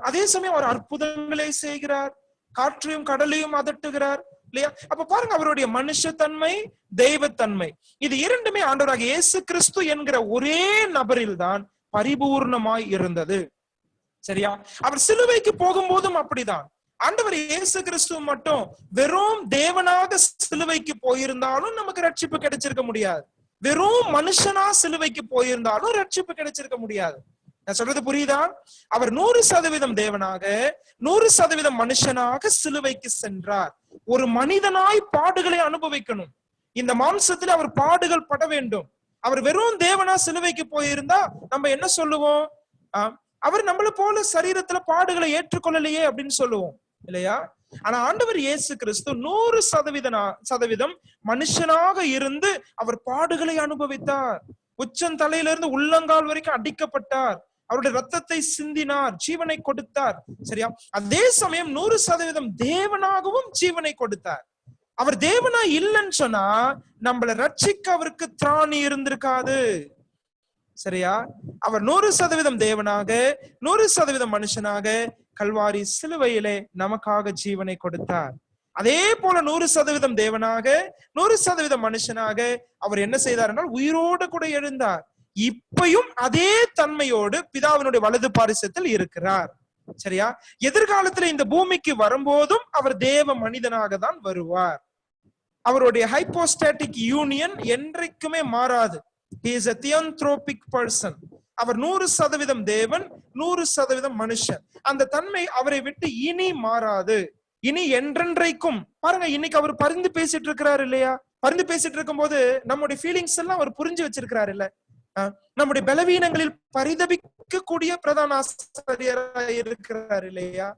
Speaker 1: அதே சமயம் அவர் அற்புதங்களை செய்கிறார், காற்றையும் கடலையும் அதட்டுகிறார் இல்லையா? அப்ப பாருங்க, அவருடைய மனுஷத்தன்மை, தெய்வத்தன்மை, இது இரண்டுமே ஆண்டவராக இயேசு கிறிஸ்து என்கிற ஒரே நபரில் தான் பரிபூர்ணமாய் இருந்தது. சரியா? அவர் சிலுவைக்கு போகும்போதும் அப்படிதான். ஆண்டவர் இயேசு கிறிஸ்து மட்டும் வெறும் தேவனாக சிலுவைக்கு போயிருந்தாலும் நமக்கு ரட்சிப்பு கிடைச்சிருக்க முடியாது. வெறும் மனுஷனா சிலுவைக்கு போயிருந்தாலும் ரட்சிப்பு கிடைச்சிருக்க முடியாது. நான் சொல்றது புரியுதா? அவர் 100% தேவனாக 100% மனுஷனாக சிலுவைக்கு சென்றார். ஒரு மனிதனாய் பாடுகளை அனுபவிக்கணும். இந்த மாம்சத்துல அவர் பாடுகள் பட வேண்டும். அவர் வெறும் தேவனா சிலுவைக்கு போயிருந்தா நம்ம என்ன சொல்லுவோம்? அவர் நம்மள போல சரீரத்துல பாடுகளை ஏற்றுக்கொள்ளலையே அப்படின்னு சொல்லுவோம் இல்லையா? ஆனா ஆண்டவர் இயேசு கிறிஸ்து 100% மனுஷனாக இருந்து அவர் பாடுகளை அனுபவித்தார். உச்சம் தலையிலிருந்து உள்ளங்கால் வரைக்கும் அடிக்கப்பட்டார், அவருடைய ரத்தத்தை சிந்தினார், ஜீவனை கொடுத்தார். சரியா? அதே சமயம் 100% தேவனாகவும் ஜீவனை கொடுத்தார். அவர் தேவனா இல்லைன்னு சொன்னா நம்மளை ரட்சிக்க அவருக்கு திராணி இருந்திருக்காது. சரியா? அவர் 100% தேவனாக 100% மனுஷனாக கல்வாரி சிலுவையிலே நமக்காக ஜீவனை கொடுத்தார். அதே போல 100% தேவனாக 100% மனுஷனாக அவர் என்ன செய்தார் என்றால் உயிரோடு கூட எழுந்தார். இப்பயும் அதே தன்மையோடு பிதாவினுடைய வலது பாரிசத்தில் இருக்கிறார். சரியா? எதிர்காலத்துல இந்த பூமிக்கு வரும்போதும் அவர் தேவ மனிதனாக தான் வருவார். அவருடைய ஹைப்போஸ்டாட்டிக் யூனியன் என்றைக்குமே மாறாது. He is a theanthropic person. அவர் 100% தேவன், 100% மனுஷன். அந்த தன்மை அவரை விட்டு இனி மாறாது, இனி என்றென்றைக்கும். பாருங்க, இன்னைக்கு அவர் பரிந்து பேசிட்டு இருக்கிறார் இல்லையா? பரிந்து பேசிட்டு இருக்கும் போது நம்முடைய ஃபீலிங்ஸ் எல்லாம் அவர் புரிஞ்சு வச்சிருக்கிறார் இல்ல? நம்முடைய பலவீனங்களில் பரிதபிக்க கூடிய பிரதான ஆசாரியராக இருக்கிறார் இல்லையா?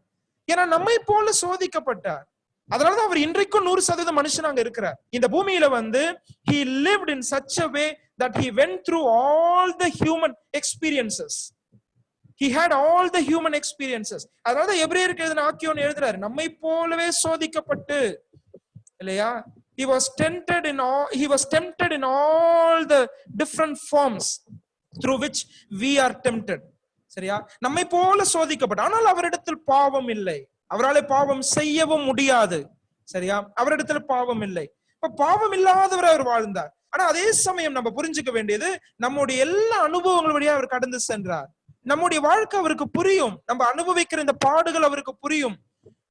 Speaker 1: ஏன்னா நம்மை போல சோதிக்கப்பட்டார். அதனாலதான் அவர் இன்றைக்கும் 100% மனுஷனாக இருக்கிறார். இந்த பூமியில வந்து he lived in such a way that he went through all the human experiences. He had all the human experiences. அதனால எபிரேயருக்கு எழுதின ஆக்கியோன் எழுதுறாரு, நம்மை போலவே சோதிக்கப்பட்டு இல்லையா? He was tempted in all the different forms through which we are tempted. சரியா? நம்மை போல சோதிக்கப்பட்ட, ஆனால் அவரிடத்தில் பாவம் இல்லை, அவரால் பாவம் செய்யவும் முடியாது. சரியா? அவரிடத்துல பாவம் இல்லை. இப்ப பாவம் இல்லாதவர் அவர் வாழ்ந்தார். ஆனா அதே சமயம் நம்ம புரிஞ்சுக்க வேண்டியது, நம்முடைய எல்லா அனுபவங்கள் வழியா அவர் கடந்து சென்றார். நம்முடைய வாழ்க்கை அவருக்கு புரியும், நம்ம அனுபவிக்கிற இந்த பாடுகள் அவருக்கு புரியும்.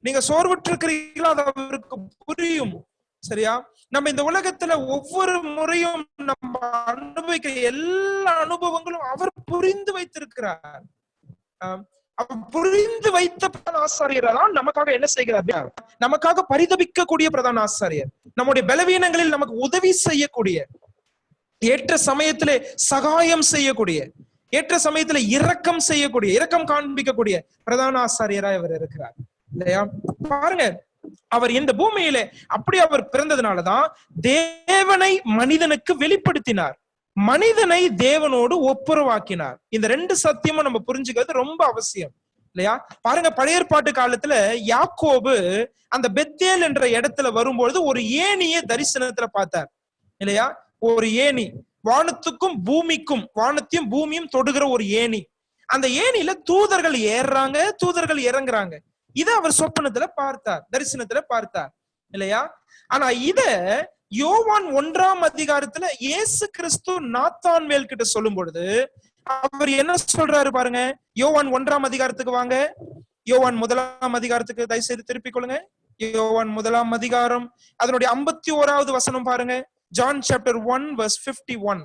Speaker 1: நீங்க சோர்வுற்று இருக்கிறீங்களா, அது அவருக்கு புரியும். சரியா? நம்ம இந்த உலகத்துல ஒவ்வொரு முறையும் நம்ம அனுபவிக்கிற எல்லா அனுபவங்களும் அவர் புரிந்து வைத்திருக்கிறார். புரிந்து வைத்த பிரதான ஆசாரியர் தான் நமக்காக என்ன செய்கிறார்? நமக்காக பரிதபிக்க கூடிய பிரதான ஆசாரியர், நம்முடைய பலவீனங்களில் நமக்கு உதவி செய்யக்கூடிய, ஏற்ற சமயத்திலே சகாயம் செய்யக்கூடிய, ஏற்ற சமயத்துல இரக்கம் செய்யக்கூடிய, இரக்கம் காண்பிக்கக்கூடிய பிரதான ஆசாரியராய் அவர் இருக்கிறார் இல்லையா? பாருங்க, அவர் இந்த பூமியிலே அப்படி அவர் பிறந்ததுனாலதான் தேவனை மனிதனுக்கு வெளிப்படுத்தினார், மனிதனை தேவனோடு ஒப்புரவாக்கினார். இந்த ரெண்டு சத்தியமும் நம்ம புரிஞ்சுக்கிறது ரொம்ப அவசியம் இல்லையா? பாருங்க, பழைய ஏற்பாட்டு காலத்துல யாக்கோபு அந்த பெத்தேல் என்ற இடத்துல வரும்பொழுது ஒரு ஏணியை தரிசனத்துல பார்த்தார் இல்லையா? ஒரு ஏணி, வானத்துக்கும் பூமிக்கும், வானத்தையும் பூமியும் தொடுகிற ஒரு ஏணி. அந்த ஏணியில தூதர்கள் ஏறுறாங்க, தூதர்கள் இறங்குறாங்க. இத அவர் சொப்பனத்துல பார்த்தார், தரிசனத்துல பார்த்தார் இல்லையா? ஆனா இத யோவான் 1ஆம் அதிகாரத்துல இயேசு கிறிஸ்து நாத்தான்வேல் கிட்ட சொல்லும் பொழுது அவர் என்ன சொல்றாரு பாருங்க. யோவான் 1ஆம் அதிகாரத்துக்கு வாங்க. யோவான் 1ஆம் அதிகாரத்துக்கு தயவு செய்து திருப்பிக் கொள்ளுங்க. யோவான் 1ஆம் அதிகாரம் அதனுடைய 51வது வசனம் பாருங்க. John chapter 1 verse 51,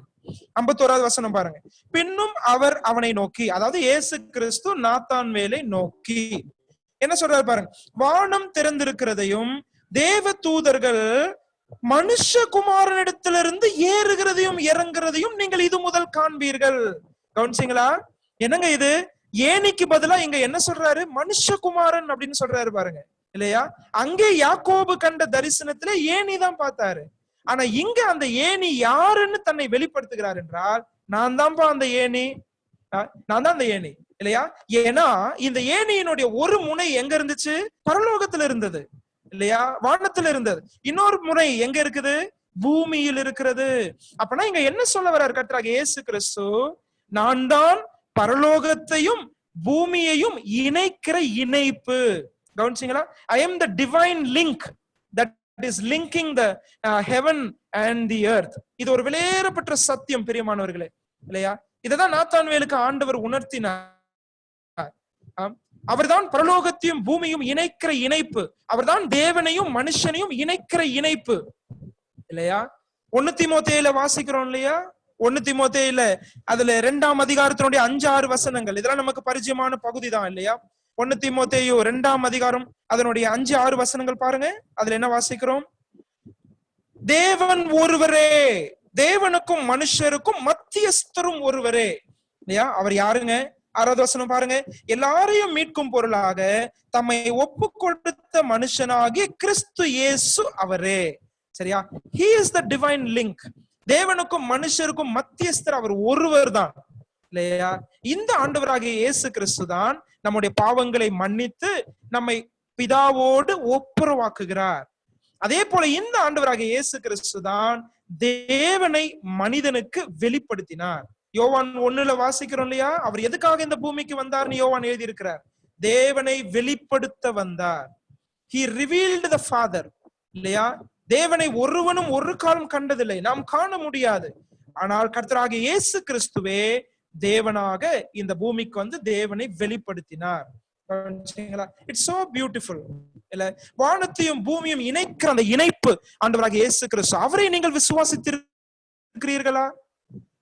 Speaker 1: 51வது வசனம் பாருங்க. பின்னும் அவர் அவனை நோக்கி, அதாவது இயேசு கிறிஸ்து நாத்தான்வேலை நோக்கி என்ன சொல்றாரு பாருங்க. வானம் திறந்திருக்கிறதையும் தேவ தூதர்கள் மனுஷகுமாரனிடத்திலிருந்து ஏறுகிறதையும் இறங்குறதையும் நீங்கள் இது முதல் காண்பீர்கள். கவனிச்சீங்களா? என்னங்க இது? ஏணிக்கு பதிலா இங்க என்ன சொல்றாரு? மனுஷகுமாரன் அப்படின்னு சொல்றாரு பாருங்க இல்லையா? அங்கே யாக்கோபு கண்ட தரிசனத்துல ஏணி தான் பார்த்தாரு. ஆனா இங்க அந்த ஏணி யாருன்னு தன்னை வெளிப்படுத்துகிறார் என்றால், நான் தான்ப்பா அந்த ஏணி, நான் தான் அந்த ஏணி இல்லையா? ஏன்னா இந்த ஏணியினுடைய ஒரு முனை எங்க இருந்துச்சு? பரலோகத்துல இருந்தது இல்லையா? வானத்துல இருந்தது. இன்னொரு முனை எங்க இருக்குது? பூமியில் இருக்கிறது. அப்பனா இங்க என்ன சொல்ல வர்றார் கர்த்தராகிய இயேசு கிறிஸ்து? நான் தான் பரலோகத்தையும் பூமியையும் இணைக்கிற இணைப்பு. கவனிச்சீங்களா? I am the divine link that is linking the heaven and the earth. இது ஒரு வெளியேறப்பட்ட சத்தியம் பிரியமானவர்களே, இல்லையா? இததான் நாத்தான்வேலுக்கு ஆண்டவர் உணர்த்தினார். அவர்தான் பரலோகத்தையும் பூமியும் இணைக்கிற இணைப்பு. அவர்தான் தேவனையும் மனுஷனையும் இணைக்கிற இணைப்பு, இல்லையா? 1 தீமோத்தேயுல வாசிக்கிறோம் இல்லையா? 1 தீமோத்தேயுல அதுல 2ஆம் அதிகாரத்தினுடைய 5-6 வசனங்கள், இதெல்லாம் நமக்கு பரிச்சயமான பகுதி தான் இல்லையா? 1 தீமோத்தேயு 2ஆம் அதிகாரம் அதனுடைய 5-6 வசனங்கள் பாருங்க. அதுல என்ன வாசிக்கிறோம்? தேவன் ஒருவரே, தேவனுக்கும் மனுஷருக்கும் மத்தியஸ்தரும் ஒருவரே, இல்லையா? அவர் யாருங்க? 6வது வசனம் பாருங்க. எல்லாரையும் மீட்கும் பொருளாக தம்மை ஒப்பு கொடுத்த மனுஷனாகிய கிறிஸ்து இயேசு அவரே. சரியா? he is the divine link. தேவனுக்கும் மனுஷருக்கும் மத்தியஸ்தர் அவர் ஒருவர் தான், இல்லையா? இந்த ஆண்டவராகிய இயேசு கிறிஸ்து தான் நம்முடைய பாவங்களை மன்னித்து நம்மை பிதாவோடு ஒப்புரவாக்குகிறார். அதே போல இந்த ஆண்டவராகிய இயேசு கிறிஸ்து தான் தேவனை மனிதனுக்கு வெளிப்படுத்தினார். யோவான் 1ல வாசிக்கிறோம் இல்லையா? அவர் எதுக்காக இந்த பூமிக்கு வந்தார்னு யோவான் எழுதி இருக்கிறார். தேவனை வெளிப்படுத்த வந்தார். he revealed the father, இல்லையா? தேவனை ஒருவனும் ஒரு காலம் கண்டதில்லை, நாம் காண முடியாது. ஆனால் கர்த்தராகிய இயேசு கிறிஸ்துவே தேவனாக இந்த பூமிக்கு வந்து தேவனை வெளிப்படுத்தினார். இட்ஸ் சோ பியூட்டிஃபுல் இல்ல? வானத்தையும் பூமியும் இணைக்கிற அந்த இணைப்பு ஆண்டவராகிய இயேசு கிறிஸ்து. அவரை நீங்கள் விசுவாசித்திருக்கிறீர்களா?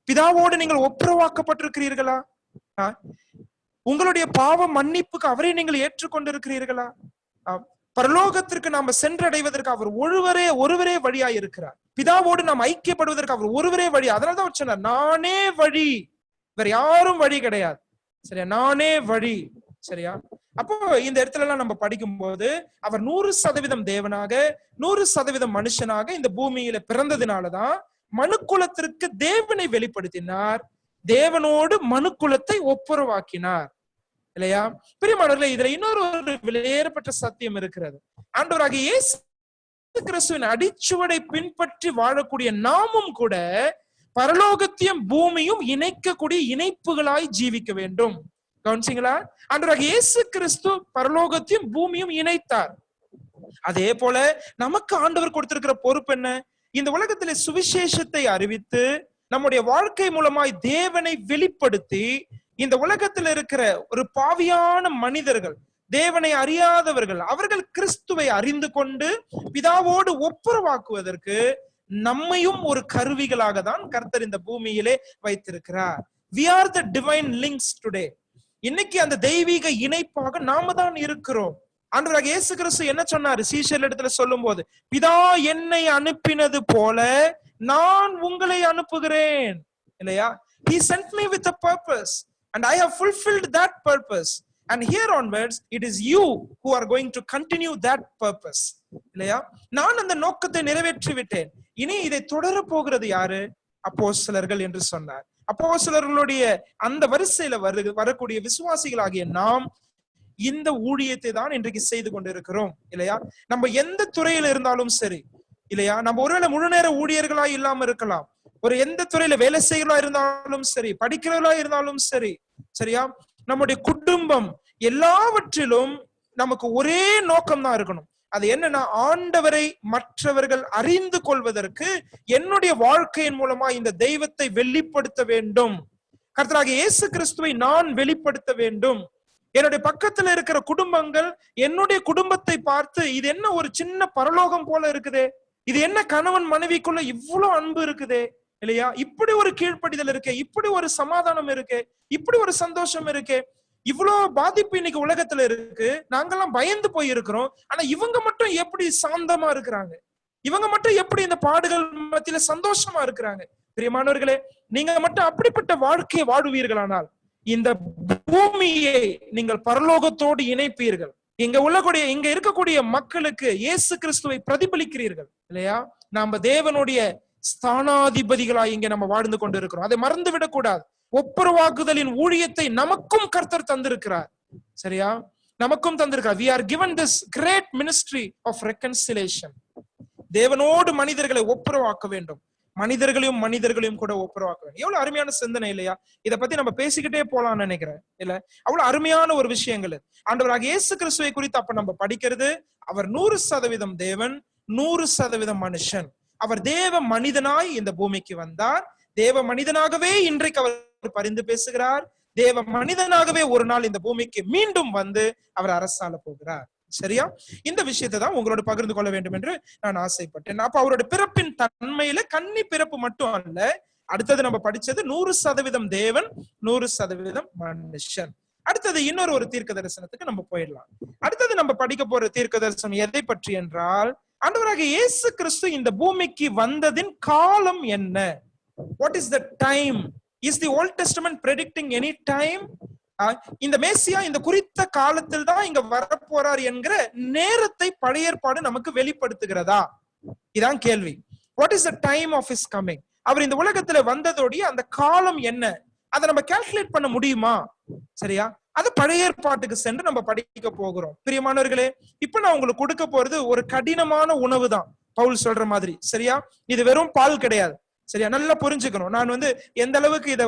Speaker 1: பிதாவோடு நீங்கள் ஒப்புரவாக்கப்பட்டிருக்கிறீர்களா? உங்களுடைய பாவ மன்னிப்புக்கு அவரை நீங்கள் ஏற்றுக்கொண்டிருக்கிறீர்களா? பரலோகத்திற்கு நாம சென்றடைவதற்கு அவர் ஒருவரே வழியாய் இருக்கிறார். பிதாவோடு நாம் ஐக்கியப்படுவதற்கு அவர் ஒருவரே வழி. அதனாலதான் அவர் சொன்னார், நானே வழி, வேற யாரும் வழி கிடையாது. சரியா? நானே வழி. சரியா? அப்போ இந்த இடத்துல எல்லாம் நம்ம படிக்கும் போது அவர் 100% தேவனாக 100% மனுஷனாக இந்த பூமியில பிறந்ததினாலதான் மனுக்குலத்திற்கு தேவனை வெளிப்படுத்தினார், தேவனோடு மனுக்குலத்தை ஒப்புரவாக்கினார், இல்லையா? பிரியமானவர்களே, இதுல இன்னொரு வெளியேறப்பட்ட சத்தியம் இருக்கிறது. ஆண்டவராகிய இயேசு கிறிஸ்துவின் அடிச்சுவடை பின்பற்றி வாழக்கூடிய நாமும் கூட பரலோகத்தையும் பூமியும் இணைக்கக்கூடிய இணைப்புகளாய் ஜீவிக்க வேண்டும். கவனிச்சீங்களா? ஆண்டவராகிய இயேசு கிறிஸ்து பரலோகத்தையும் பூமியும் இணைத்தார். அதே போல நமக்கு ஆண்டவர் கொடுத்திருக்கிற பொறுப்பு என்ன? இந்த உலகத்திலே சுவிசேஷத்தை அறிவித்து நம்முடைய வாழ்க்கை மூலமாய் தேவனை வெளிப்படுத்தி இந்த உலகத்தில் இருக்கிற ஒரு பாவியான மனிதர்கள், தேவனை அறியாதவர்கள், அவர்கள் கிறிஸ்துவை அறிந்து கொண்டு பிதாவோடு ஒப்புரவாக்குவதற்கு நம்மையும் ஒரு கருவிகளாக தான் கர்த்தர் இந்த பூமியிலே வைத்திருக்கிறார். We are the divine links today. இன்னைக்கு அந்த தெய்வீக இணைப்பாக நாம தான் இருக்கிறோம். ஆண்டவராகிய இயேசு கிறிஸ்து என்ன சொன்னாரு சீஷர்கள் இடத்துல சொல்லும் போது? பிதா என்னை அனுப்பினது போல நான் உங்களை அனுப்புகிறேன், இல்லையா? He sent me with a purpose and I have fulfilled that purpose, and here onwards it is you who are going to continue that purpose, இல்லையா? நான் அந்த நோக்கத்தை நிறைவேற்றி விட்டேன், இனி இதை தொடர போகிறது யாரு? அப்போஸ்தலர்கள் என்று சொன்னார். அப்போஸ்தலர்களுடைய அந்த வரிசையில வரக்கூடிய விசுவாசிகளாகிய நாம் இந்த ஊழியத்தை தான் இன்றைக்கு செய்து கொண்டிருக்கிறோம், இல்லையா? நம்ம எந்த துறையில இருந்தாலும் சரி, இல்லையா? நம்ம ஒருவேளை முழு நேர ஊழியர்களா இல்லாம இருக்கலாம், ஒரு எந்த துறையில வேலை செய்யறா இருந்தாலும் சரி, படிக்கிறவர்களா இருந்தாலும் சரி, சரியா? நம்முடைய குடும்பம் எல்லாவற்றிலும் நமக்கு ஒரே நோக்கம் தான் இருக்கணும். அது என்னன்னா, ஆண்டவரை மற்றவர்கள் அறிந்து கொள்வதற்கு என்னுடைய வாழ்க்கையின் மூலமா இந்த தெய்வத்தை வெளிப்படுத்த வேண்டும். கர்த்தராகிய இயேசு கிறிஸ்துவை நான் வெளிப்படுத்த வேண்டும். என்னுடைய பக்கத்துல இருக்கிற குடும்பங்கள் என்னுடைய குடும்பத்தை பார்த்து, இது என்ன ஒரு சின்ன பரலோகம் போல இருக்குதே, இது என்ன கணவன் மனைவிக்குள்ள இவ்வளவு அன்பு இருக்குதே, இல்லையா? இப்படி ஒரு கீழ்ப்படிதல் இருக்கு, இப்படி ஒரு சமாதானம் இருக்கு, இப்படி ஒரு சந்தோஷம் இருக்கு, இவ்வளவு பாதிப்பு இன்னைக்கு உலகத்துல இருக்கு, நாங்கெல்லாம் பயந்து போய் இருக்கிறோம், ஆனா இவங்க மட்டும் எப்படி சாந்தமா இருக்கிறாங்க, இவங்க மட்டும் எப்படி இந்த பாடுகள் மத்தியில சந்தோஷமா இருக்கிறாங்க. பிரியமானவர்களே, நீங்க மட்டும் அப்படிப்பட்ட வாழ்க்கையை வாழுவீர்களானால் இந்த பூமியை நீங்கள் பரலோகத்தோடு இணைப்பீர்கள். இங்க இருக்கக்கூடிய மக்களுக்கு இயேசு கிறிஸ்துவை பிரதிபலிக்கிறீர்கள், இல்லையா? நாம தேவனுடைய ஸ்தானாதிபதிகளாய் இங்க நம்ம வாழ்ந்து கொண்டு இருக்கிறோம். அதை மறந்து விடக்கூடாது. ஒப்புரவாக்குதலின் ஊழியத்தை நமக்கும் கர்த்தர் தந்திருக்கிறார். சரியா? நமக்கும் தந்திருக்கிறார். we are given this great ministry of reconciliation. தேவனோடு மனிதர்களை ஒப்புரவாக்க வேண்டும், மனிதர்களையும் கூட ஒப்புரவாக்க வேண்டும். எவ்வளவு அருமையான சிந்தனை இல்லையா? இதை பத்தி நம்ம பேசிக்கிட்டே போலாம்னு நினைக்கிறேன். இல்ல, அவ்வளவு அருமையான ஒரு விஷயங்கள். ஆண்டவராக இயேசு கிறிஸ்துவை குறித்து அப்ப நம்ம படிக்கிறது, அவர் 100% தேவன், 100% மனுஷன். அவர் தேவ மனிதனாய் இந்த பூமிக்கு வந்தார். தேவ மனிதனாகவே இன்றைக்கு அவர் பரிந்து பேசுகிறார். தேவ மனிதனாகவே ஒரு நாள் இந்த பூமிக்கு மீண்டும் வந்து அவர் அரசாள போகிறார். சரியா? இந்த விஷயத்தை தான் உங்களோட பகிர்ந்து கொள்ள வேண்டும் என்று நான் ஆசைப்பட்டேன். அப்ப அவரோட பிறப்பின் தன்மையில கன்னி பிறப்பு மட்டும் அல்ல, அடுத்தது நம்ம படிச்சது 100% தேவன், 100% மனுஷன். அடுத்தது இன்னொரு ஒரு தீர்க்க தரிசனத்துக்கு நம்ம போயிடலாம். அடுத்தது நம்ம படிக்க போற தீர்க்க தரிசனம் எதை பற்றி என்றால், ஆண்டவராக இயேசு கிறிஸ்து இந்த பூமிக்கு வந்ததின் காலம் என்ன? What is the time? Is the Old Testament predicting any time? இந்த மேசியா இந்த குறித்த காலத்தில் தான் இங்க வரப்போறார் என்கிற நேரத்தை பழைய ஏற்பாடு நமக்கு வெளிப்படுத்துகிறதா? இதான் கேள்வி. What is the time of his coming? அவர் இந்த உலகத்துல வந்ததோடைய அந்த காலம் என்ன? அதை நம்ம கால்குலேட் பண்ண முடியுமா? சரியா? அது பழைய ஏற்பாட்டுக்கு சென்று நம்ம படிக்க போகிறோம். பிரியமானவர்களே, இப்ப நான் உங்களுக்கு கொடுக்க போறது ஒரு கடினமான உணவு தான், பவுல் சொல்ற மாதிரி. சரியா? இது வெறும் பால் கிடையாது. சரியா? நல்லா புரிஞ்சுக்கணும். நான் எந்த அளவுக்கு இதை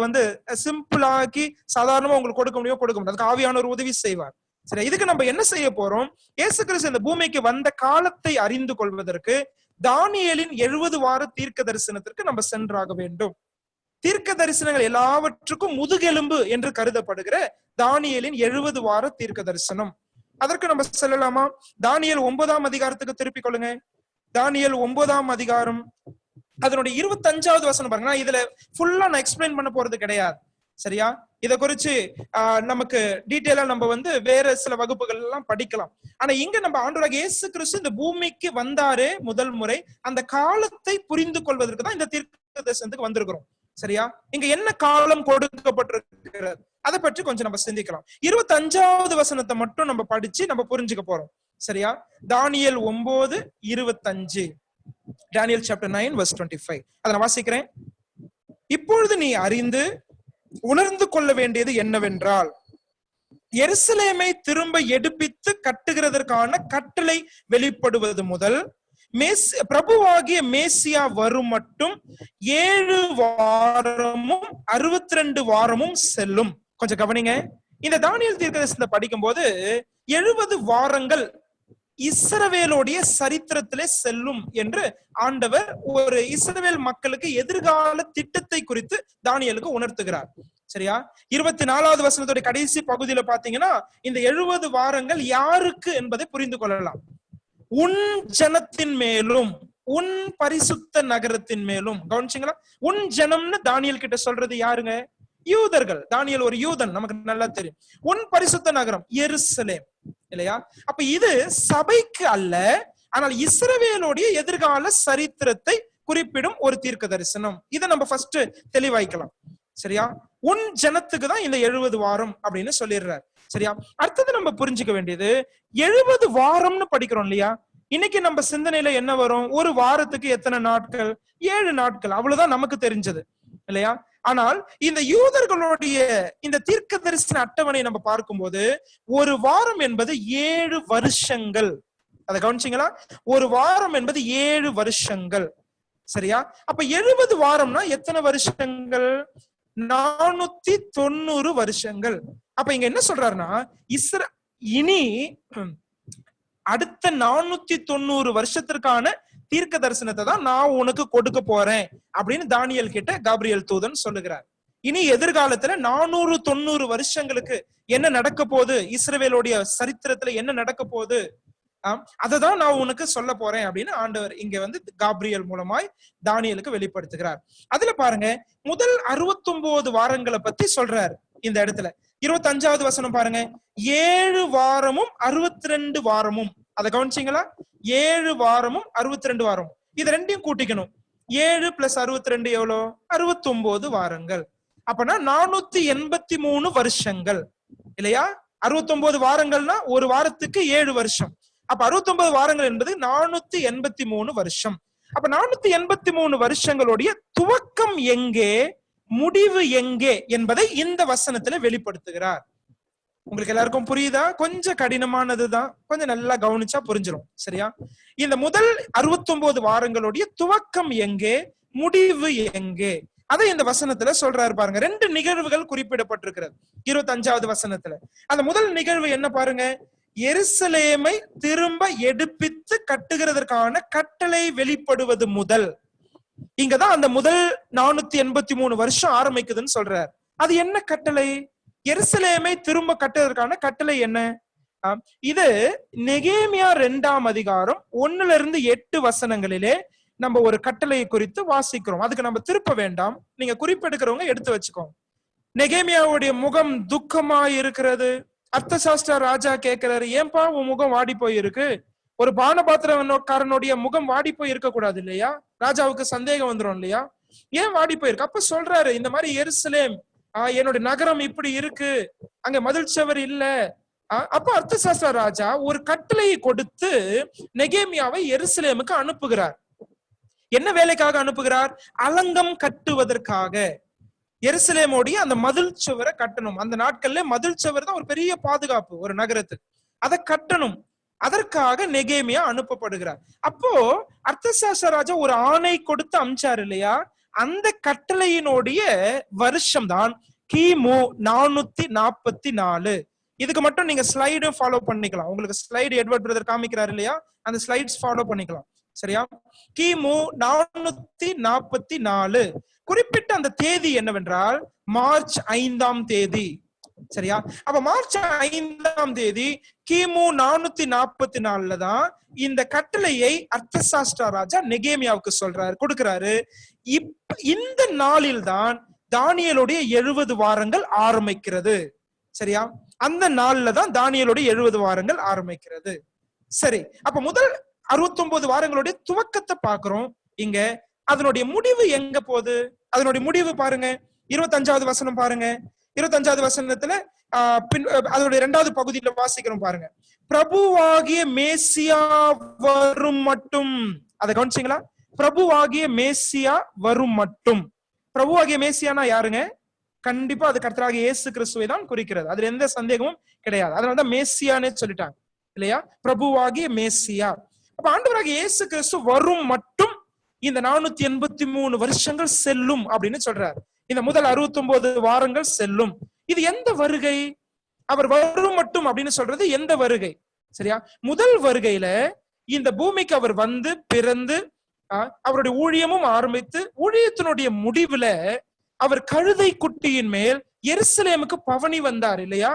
Speaker 1: சிம்பிளாக்கி சாதாரணமா உங்களுக்கு கொடுக்க முடியும், அதுக்கு ஆவியானவர் உதவி செய்வார். சரி, இதுக்கு நம்ம என்ன செய்ய போறோம்? இயேசு கிறிஸ்து இந்த பூமிக்கு வந்த காலத்தை அறிந்து கொள்வதற்கு தானியேலின் 70 வார தீர்க்க தரிசனத்திற்கு நம்ம சென்றாக வேண்டும். தீர்க்க தரிசனங்கள் எல்லாவற்றுக்கும் முதுகெலும்பு என்று கருதப்படுகிற தானியேலின் 70 வார தீர்க்க தரிசனம். அதற்கு நம்ம செல்லலாமா? தானியேல் 9ஆம் அதிகாரத்துக்கு திருப்பிக் கொள்ளுங்க. தானியேல் 9ஆம் அதிகாரம் அதனுடைய 25வது வசனம் பாருங்க. இதுல ஃபுல்லா நான் எக்ஸ்பிளைன் பண்ண போறது கிடையாது. சரியா? இதை குறிச்சு நமக்கு டீட்டெயிலா நம்ம வேற சில வகுப்புகள் எல்லாம் படிக்கலாம். ஆனா இங்க நம்ம ஆண்டவராக இயேசு கிறிஸ்து இந்த பூமிக்கு வந்தாரே முதல் முறை, அந்த காலத்தை புரிந்து கொள்வதற்கு தான் இந்த தீர்க்க தரிசனத்துக்கு வந்திருக்கிறோம். சரியா? இங்க என்ன காலம் கொடுக்கப்பட்டிருக்கிறது அதை பற்றி கொஞ்சம் நம்ம சிந்திக்கலாம். 25வது வசனத்தை மட்டும் நம்ம படிச்சு நம்ம புரிஞ்சுக்க போறோம். சரியா? தானியேல் 9:25. Daniel chapter 9 verse 25. அதை நான் வாசிக்கிறேன். இப்பொழுது நீ அறிந்து உணர்ந்து கொள்ள வேண்டியது என்னவென்றால், எருசலேமை திரும்ப எடுப்பித்து கட்டுகிறதற்கான கட்டளை வெளிப்படுவது முதல் பிரபுவாகிய மேசியா வரும் மட்டும் 7 வாரமும் 62 வாரமும் செல்லும். கொஞ்சம் கவனிங்க. இந்த தானியேல் தீர்க்கதரிசனத்தை படிக்கும் போது 70 வாரங்கள் இஸ்ரவேலுடைய சரித்திரத்திலே செல்லும் என்று ஆண்டவர் ஒரு இஸ்ரவேல் மக்களுக்கு எதிர்கால திட்டத்தை குறித்து தானியேலுக்கு உணர்த்துகிறார். சரியா? 24வது வசனத்துடைய கடைசி பகுதியில பாத்தீங்கன்னா இந்த 70 வாரங்கள் யாருக்கு என்பதை புரிந்து கொள்ளலாம். உன் ஜனத்தின் மேலும், உன் பரிசுத்த நகரத்தின் மேலும். கவனிச்சீங்களா? உன் ஜனம்னு தானியேல் கிட்ட சொல்றது யாருங்க? யூதர்கள். தானியேல் ஒரு யூதன், நமக்கு நல்லா தெரியும். உன் பரிசுத்த நகரம் எருசலேம், இல்லையா? அப்ப இது சபைக்கு அல்ல, ஆனால் இஸ்ரவேலுடைய எதிர்கால சரித்திரத்தை குறிப்பிடும் ஒரு தீர்க்க தரிசனம். இதை நம்ம ஃபர்ஸ்ட் தெளிவாய்க்கலாம். சரியா? உன் ஜனத்துக்கு தான் இந்த 70 வாரம் அப்படின்னு சொல்லிடுறாரு. சரியா? அடுத்தது நம்ம புரிஞ்சுக்க வேண்டியது, 70 வாரம்னு படிக்கிறோம் இல்லையா? இன்னைக்கு நம்ம சிந்தனையில என்ன வரும்? ஒரு வாரத்துக்கு எத்தனை நாட்கள்? 7 நாட்கள், அவ்வளவுதான் நமக்கு தெரிஞ்சது இல்லையா? ஆனால் இந்த யூதர்களுடைய இந்த தீர்க்க தரிசன அட்டவணை நம்ம பார்க்கும்போது ஒரு வாரம் என்பது 7 வருஷங்கள். அதை கவனிச்சீங்களா? ஒரு வாரம் என்பது 7 வருஷங்கள். சரியா? அப்ப 70 வாரம்னா எத்தனை வருஷங்கள்? 490 வருஷங்கள். அப்ப இங்க என்ன சொல்றாருன்னா, இனி அடுத்த 490 வருஷத்திற்கான தீர்க்க தரிசனத்தை தான் நான் உனக்கு கொடுக்க போறேன் அப்படின்னு தானியேல் கிட்ட காபிரியேல் தூதன் சொல்லுகிறார். இனி எதிர்காலத்துல 490 வருஷங்களுக்கு என்ன நடக்க போகுது, இஸ்ரவேலுடைய சரித்திரத்துல என்ன நடக்க போகுது, அததான் நான் உனக்கு சொல்ல போறேன் அப்படின்னு ஆண்டவர் இங்க காபிரியேல் மூலமாய் தானியேலுக்கு வெளிப்படுத்துகிறார். அதுல பாருங்க, முதல் 69 வாரங்களை பத்தி சொல்றாரு இந்த இடத்துல. 25வது வசனம் பாருங்க. 7 வாரமும் 62 வாரமும். அதை கவனிச்சீங்களா? 7 வாரமும் 62 வாரமும். இது ரெண்டையும் கூட்டிக்கணும். 7 + 62 எவ்வளோ? 69 வாரங்கள். அப்பனா 483 வருஷங்கள் இல்லையா? 69 வாரங்கள்னா ஒரு வாரத்துக்கு 7 வருஷம். அப்ப 69 வாரங்கள் என்பது 483 வருஷம். அப்ப 483 வருஷங்களுடைய துவக்கம் எங்கே, முடிவு எங்கே என்பதை இந்த வசனத்துல வெளிப்படுத்துகிறார். உங்களுக்கு எல்லாருக்கும் புரியுதா? கொஞ்சம் கடினமானதுதான், கொஞ்சம் நல்லா கவனிச்சா புரிஞ்சிடும். சரியா? இந்த முதல் 69 வாரங்களுடைய துவக்கம் எங்கே, முடிவு எங்கே, அதை இந்த வசனத்துல சொல்றாரு பாருங்க. 2 நிகழ்வுகள் குறிப்பிடப்பட்டிருக்கிறது 25வது வசனத்துல. அந்த முதல் நிகழ்வு என்ன பாருங்க, எருசலேமை திரும்ப எடுப்பித்து கட்டுகிறதற்கான கட்டளை வெளிப்படுவது முதல். இங்கதான் அந்த முதல் 483 வருஷம் ஆரம்பிக்குதுன்னு சொல்றார். அது என்ன கட்டளை? எருசலேமை திரும்ப கட்டுவதற்கான கட்டளை என்ன? இது நெகேமியா 2ஆம் அதிகாரம் 1-8 வசனங்களிலே நம்ம ஒரு கட்டளையை குறித்து வாசிக்கிறோம். அதுக்கு நம்ம திருப்ப வேண்டாம், நீங்க குறிப்பெடுக்கிறவங்க எடுத்து வச்சுக்கோங்க. நெகேமியாவுடைய முகம் துக்கமாய் இருக்கிறது. அர்த்தசாஸ்திர ராஜா கேட்கிறாரு, ஏன்பா உன் முகம் வாடி போயிருக்கு? ஒரு பானபாத்திரக்காரனுடைய முகம் வாடி போய் இருக்க கூடாது இல்லையா? ராஜாவுக்கு சந்தேகம் வந்துடும் இல்லையா, ஏன் வாடி போயிருக்கு? அப்ப சொல்றாரு, இந்த மாதிரி எருசலேம் என்னுடைய நகரம் இப்படி இருக்கு, அங்க மதில் சுவர் இல்ல. அப்ப அர்த்தசாஸ்திர ராஜா ஒரு கட்டளையை கொடுத்து நெகேமியாவை எருசலேமுக்கு அனுப்புகிறார். என்ன வேலைக்காக அனுப்புகிறார்? அலங்கம் கட்டுவதற்காக. எருசலேமோடைய அந்த மதில் சுவரை கட்டணும். அந்த நாட்கள்ல மதில் சுவர் தான் ஒரு பெரிய பாதுகாப்பு ஒரு நகரத்துக்கு, அதை கட்டணும். அதற்காக நெகேமியா அனுப்பப்படுகிறார். அப்போ அர்த்தசாஸ்திர ராஜா ஒரு ஆணை கொடுத்து அமிச்சார் இல்லையா? அந்த கட்டளையினுடைய வருஷம் தான் கிமு 444. இதுக்கு மட்டும் நீங்க ஸ்லைடும் ஃபாலோ பண்ணிக்கலாம். உங்களுக்கு ஸ்லைடு எட்வர்ட் பிரதர் காமிக்கிறார் இல்லையா, அந்த ஸ்லைட்ஸ் ஃபாலோ பண்ணிக்கலாம். சரியா? கிமு 444. குறிப்பிட்ட அந்த தேதி என்னவென்றால் மார்ச் 5ஆம் தேதி. சரியா? அப்ப மார்ச் 5ஆம் தேதி கிமு 444 தான் இந்த கட்டளையை அர்த்தசாஸ்திர ராஜா நெகேமியாவுக்கு சொல்றாரு, கொடுக்கிறாரு. இந்த நாளில் தான் தானியேலுடைய 70 வாரங்கள் ஆரம்பிக்கிறது. சரியா? அந்த நாள்ல தான் தானியேலுடைய 70 வாரங்கள் ஆரம்பிக்கிறது. சரி, அப்ப முதல் 69 வாரங்களுடைய துவக்கத்தை பாக்குறோம். இங்க அதனுடைய முடிவு எங்க போகுது? அதனுடைய முடிவு பாருங்க, 25வது வசனம் பாருங்க. 25வது வசனத்துல அதனுடைய 2வது பகுதியில வாசிக்கிறோம் பாருங்க. பிரபுவாகிய மேசியா வரும் மட்டும். அதை கவனிச்சீங்களா? பிரபுவாகிய மேசியா வரும் மட்டும். பிரபுவாகிய மேசியானா யாருங்க? கண்டிப்பா அது கர்த்தராகிய இயேசு கிறிஸ்துவை தான் குறிக்கிறது, அதுல எந்த சந்தேகமும் கிடையாது. அதனாலதான் மேசியானே சொல்லிட்டாங்க இல்லையா? பிரபுவாகிய மேசியா. அப்ப ஆண்டவராகிய இயேசு கிறிஸ்து வரும் மட்டும் இந்த 483 வருஷங்கள் செல்லும் அப்படின்னு சொல்றாரு. இந்த முதல் 69 வாரங்கள் செல்லும். இது எந்த வருகை? அவர் வரும் மட்டும் அப்படின்னு சொல்றது எந்த வருகை? சரியா? முதல் வருகையில இந்த பூமிக்கு அவர் வந்து பிறந்து அவருடைய ஊழியமும் ஆரம்பித்து, ஊழியத்தினுடைய முடிவுல அவர் கழுதை குட்டியின் மேல் எருசலேமுக்கு பவனி வந்தார் இல்லையா?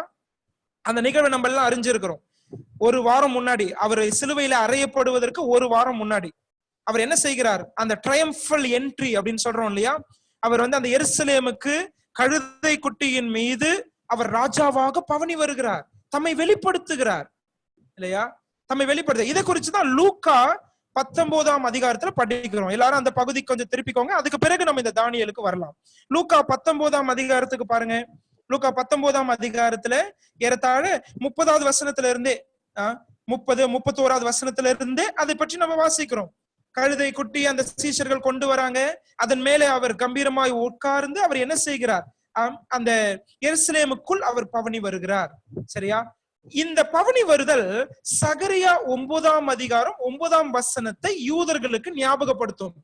Speaker 1: அந்த நிகழ்வை நம்ம எல்லாம் அறிஞ்சிருக்கிறோம். ஒரு வாரம் முன்னாடி, அவர் சிலுவையில அறையப்படுவதற்கு ஒரு வாரம் முன்னாடி அவர் என்ன செய்கிறார்? அந்த ட்ரையம்ஃபல் என்ட்ரி அப்படின்னு சொல்றோம் இல்லையா? அவர் வந்து அந்த எருசலேமுக்கு கழுதை குட்டியின் மீது அவர் ராஜாவாக பவனி வருகிறார், தம்மை வெளிப்படுத்துகிறார் இல்லையா? தம்மை வெளிப்படுத்த. இதை குறிச்சுதான் லூக்கா 19ஆம் அதிகாரத்துல படிக்கிறோம். எல்லாரும் அந்த பகுதி கொஞ்சம் திருப்பிக்கோங்க, அதுக்கு பிறகு நம்ம இந்த தானியேலுக்கு வரலாம். லூக்கா 19ஆம் அதிகாரத்துக்கு பாருங்க. லூக்கா 19ஆம் அதிகாரத்துல ஏறத்தாழ 30வது வசனத்துல இருந்தே 31வது வசனத்துல இருந்தே அதை பற்றி நம்ம வாசிக்கிறோம். கழுதை குட்டி அந்த சீஷர்கள் கொண்டு வராங்க, அதன் மேலே அவர் கம்பீரமாய் உட்கார்ந்து அவர் என்ன செய்கிறார்? அந்த எருசலேமுக்குள் அவர் பவனி வருகிறார். சரியா? இந்த பவனி வருதல் சகரியா 9ஆம் அதிகாரம் 9ஆம் வசனத்தை யூதர்களுக்கு ஞாபகப்படுத்தும்.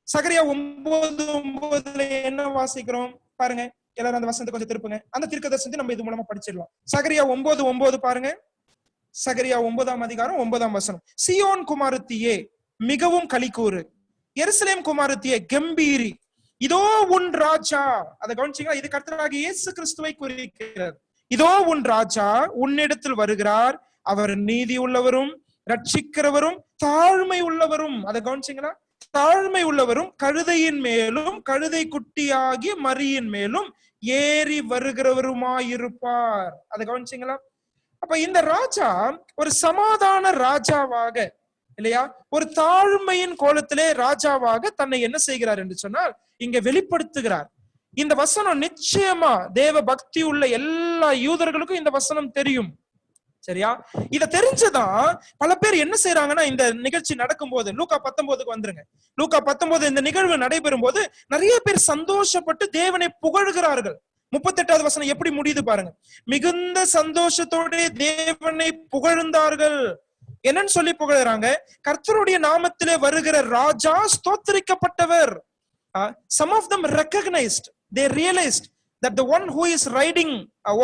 Speaker 1: சகரியா 9:9 என்ன வாசிக்கிறோம் பாருங்க. எல்லாரும் அந்த வசனத்தை கொஞ்சம் திருப்புங்க. அந்த தீர்க்கதரிசனத்தை நம்ம இது மூலமா படிச்சிடலாம். சகரியா 9:9 பாருங்க. சகரியா 9ஆம் அதிகாரம் 9ஆம் வசனம். சியோன் குமாரத்தியே மிகவும் களிக்கூறு, எருசலேம் குமாரத்தியே கம்பீரி, இதோ உன் ராஜா. அதை கவனிச்சீங்களா? இது கர்த்தராகிய இயேசு கிறிஸ்துவை குறிக்கிறது. இதோ உன் ராஜா உன்னிடத்தில் வருகிறார், அவர் நீதி உள்ளவரும் ரட்சிக்கிறவரும் தாழ்மை உள்ளவரும். அதை கவனிச்சீங்களா? தாழ்மை உள்ளவரும் கழுதையின் மேலும் கழுதை குட்டியாகிய மரியின் மேலும் ஏறி வருகிறவருமாயிருப்பார். அதை கவனிச்சீங்களா? அப்ப இந்த ராஜா ஒரு சமாதான ராஜாவாக இல்லையா, ஒரு தாழ்மையின் கோலத்திலே ராஜாவாக தன்னை என்ன செய்கிறார் என்று சொன்னால் இங்க வெளிப்படுத்துகிறார். இந்த வசனம் நிச்சயமா தேவ பக்தி உள்ள எல்லா யூதர்களுக்கும் இந்த வசனம் தெரியும். சரியா? இத தெரிஞ்சுதான் பல பேர் என்ன செய்யறாங்கன்னா, இந்த நிகழ்ச்சி நடக்கும் போது லூக்கா 19க்கு வந்துருங்க. லூக்கா 19 இந்த நிகழ்வு நடைபெறும் போது நிறைய பேர் சந்தோஷப்பட்டு தேவனை புகழ்கிறார்கள். 38வது வசனம் எப்படி முடியுது பாருங்க. மிகுந்த சந்தோஷத்தோட தேவனை புகழ்ந்தார்கள். என்னன்னு சொல்லி புகழறாங்க? கர்த்தருடைய நாமத்திலே வருகிற ராஜா ஸ்தோத்திரிக்கப்பட்டவர். Some of them recognized, they realized that the one who is riding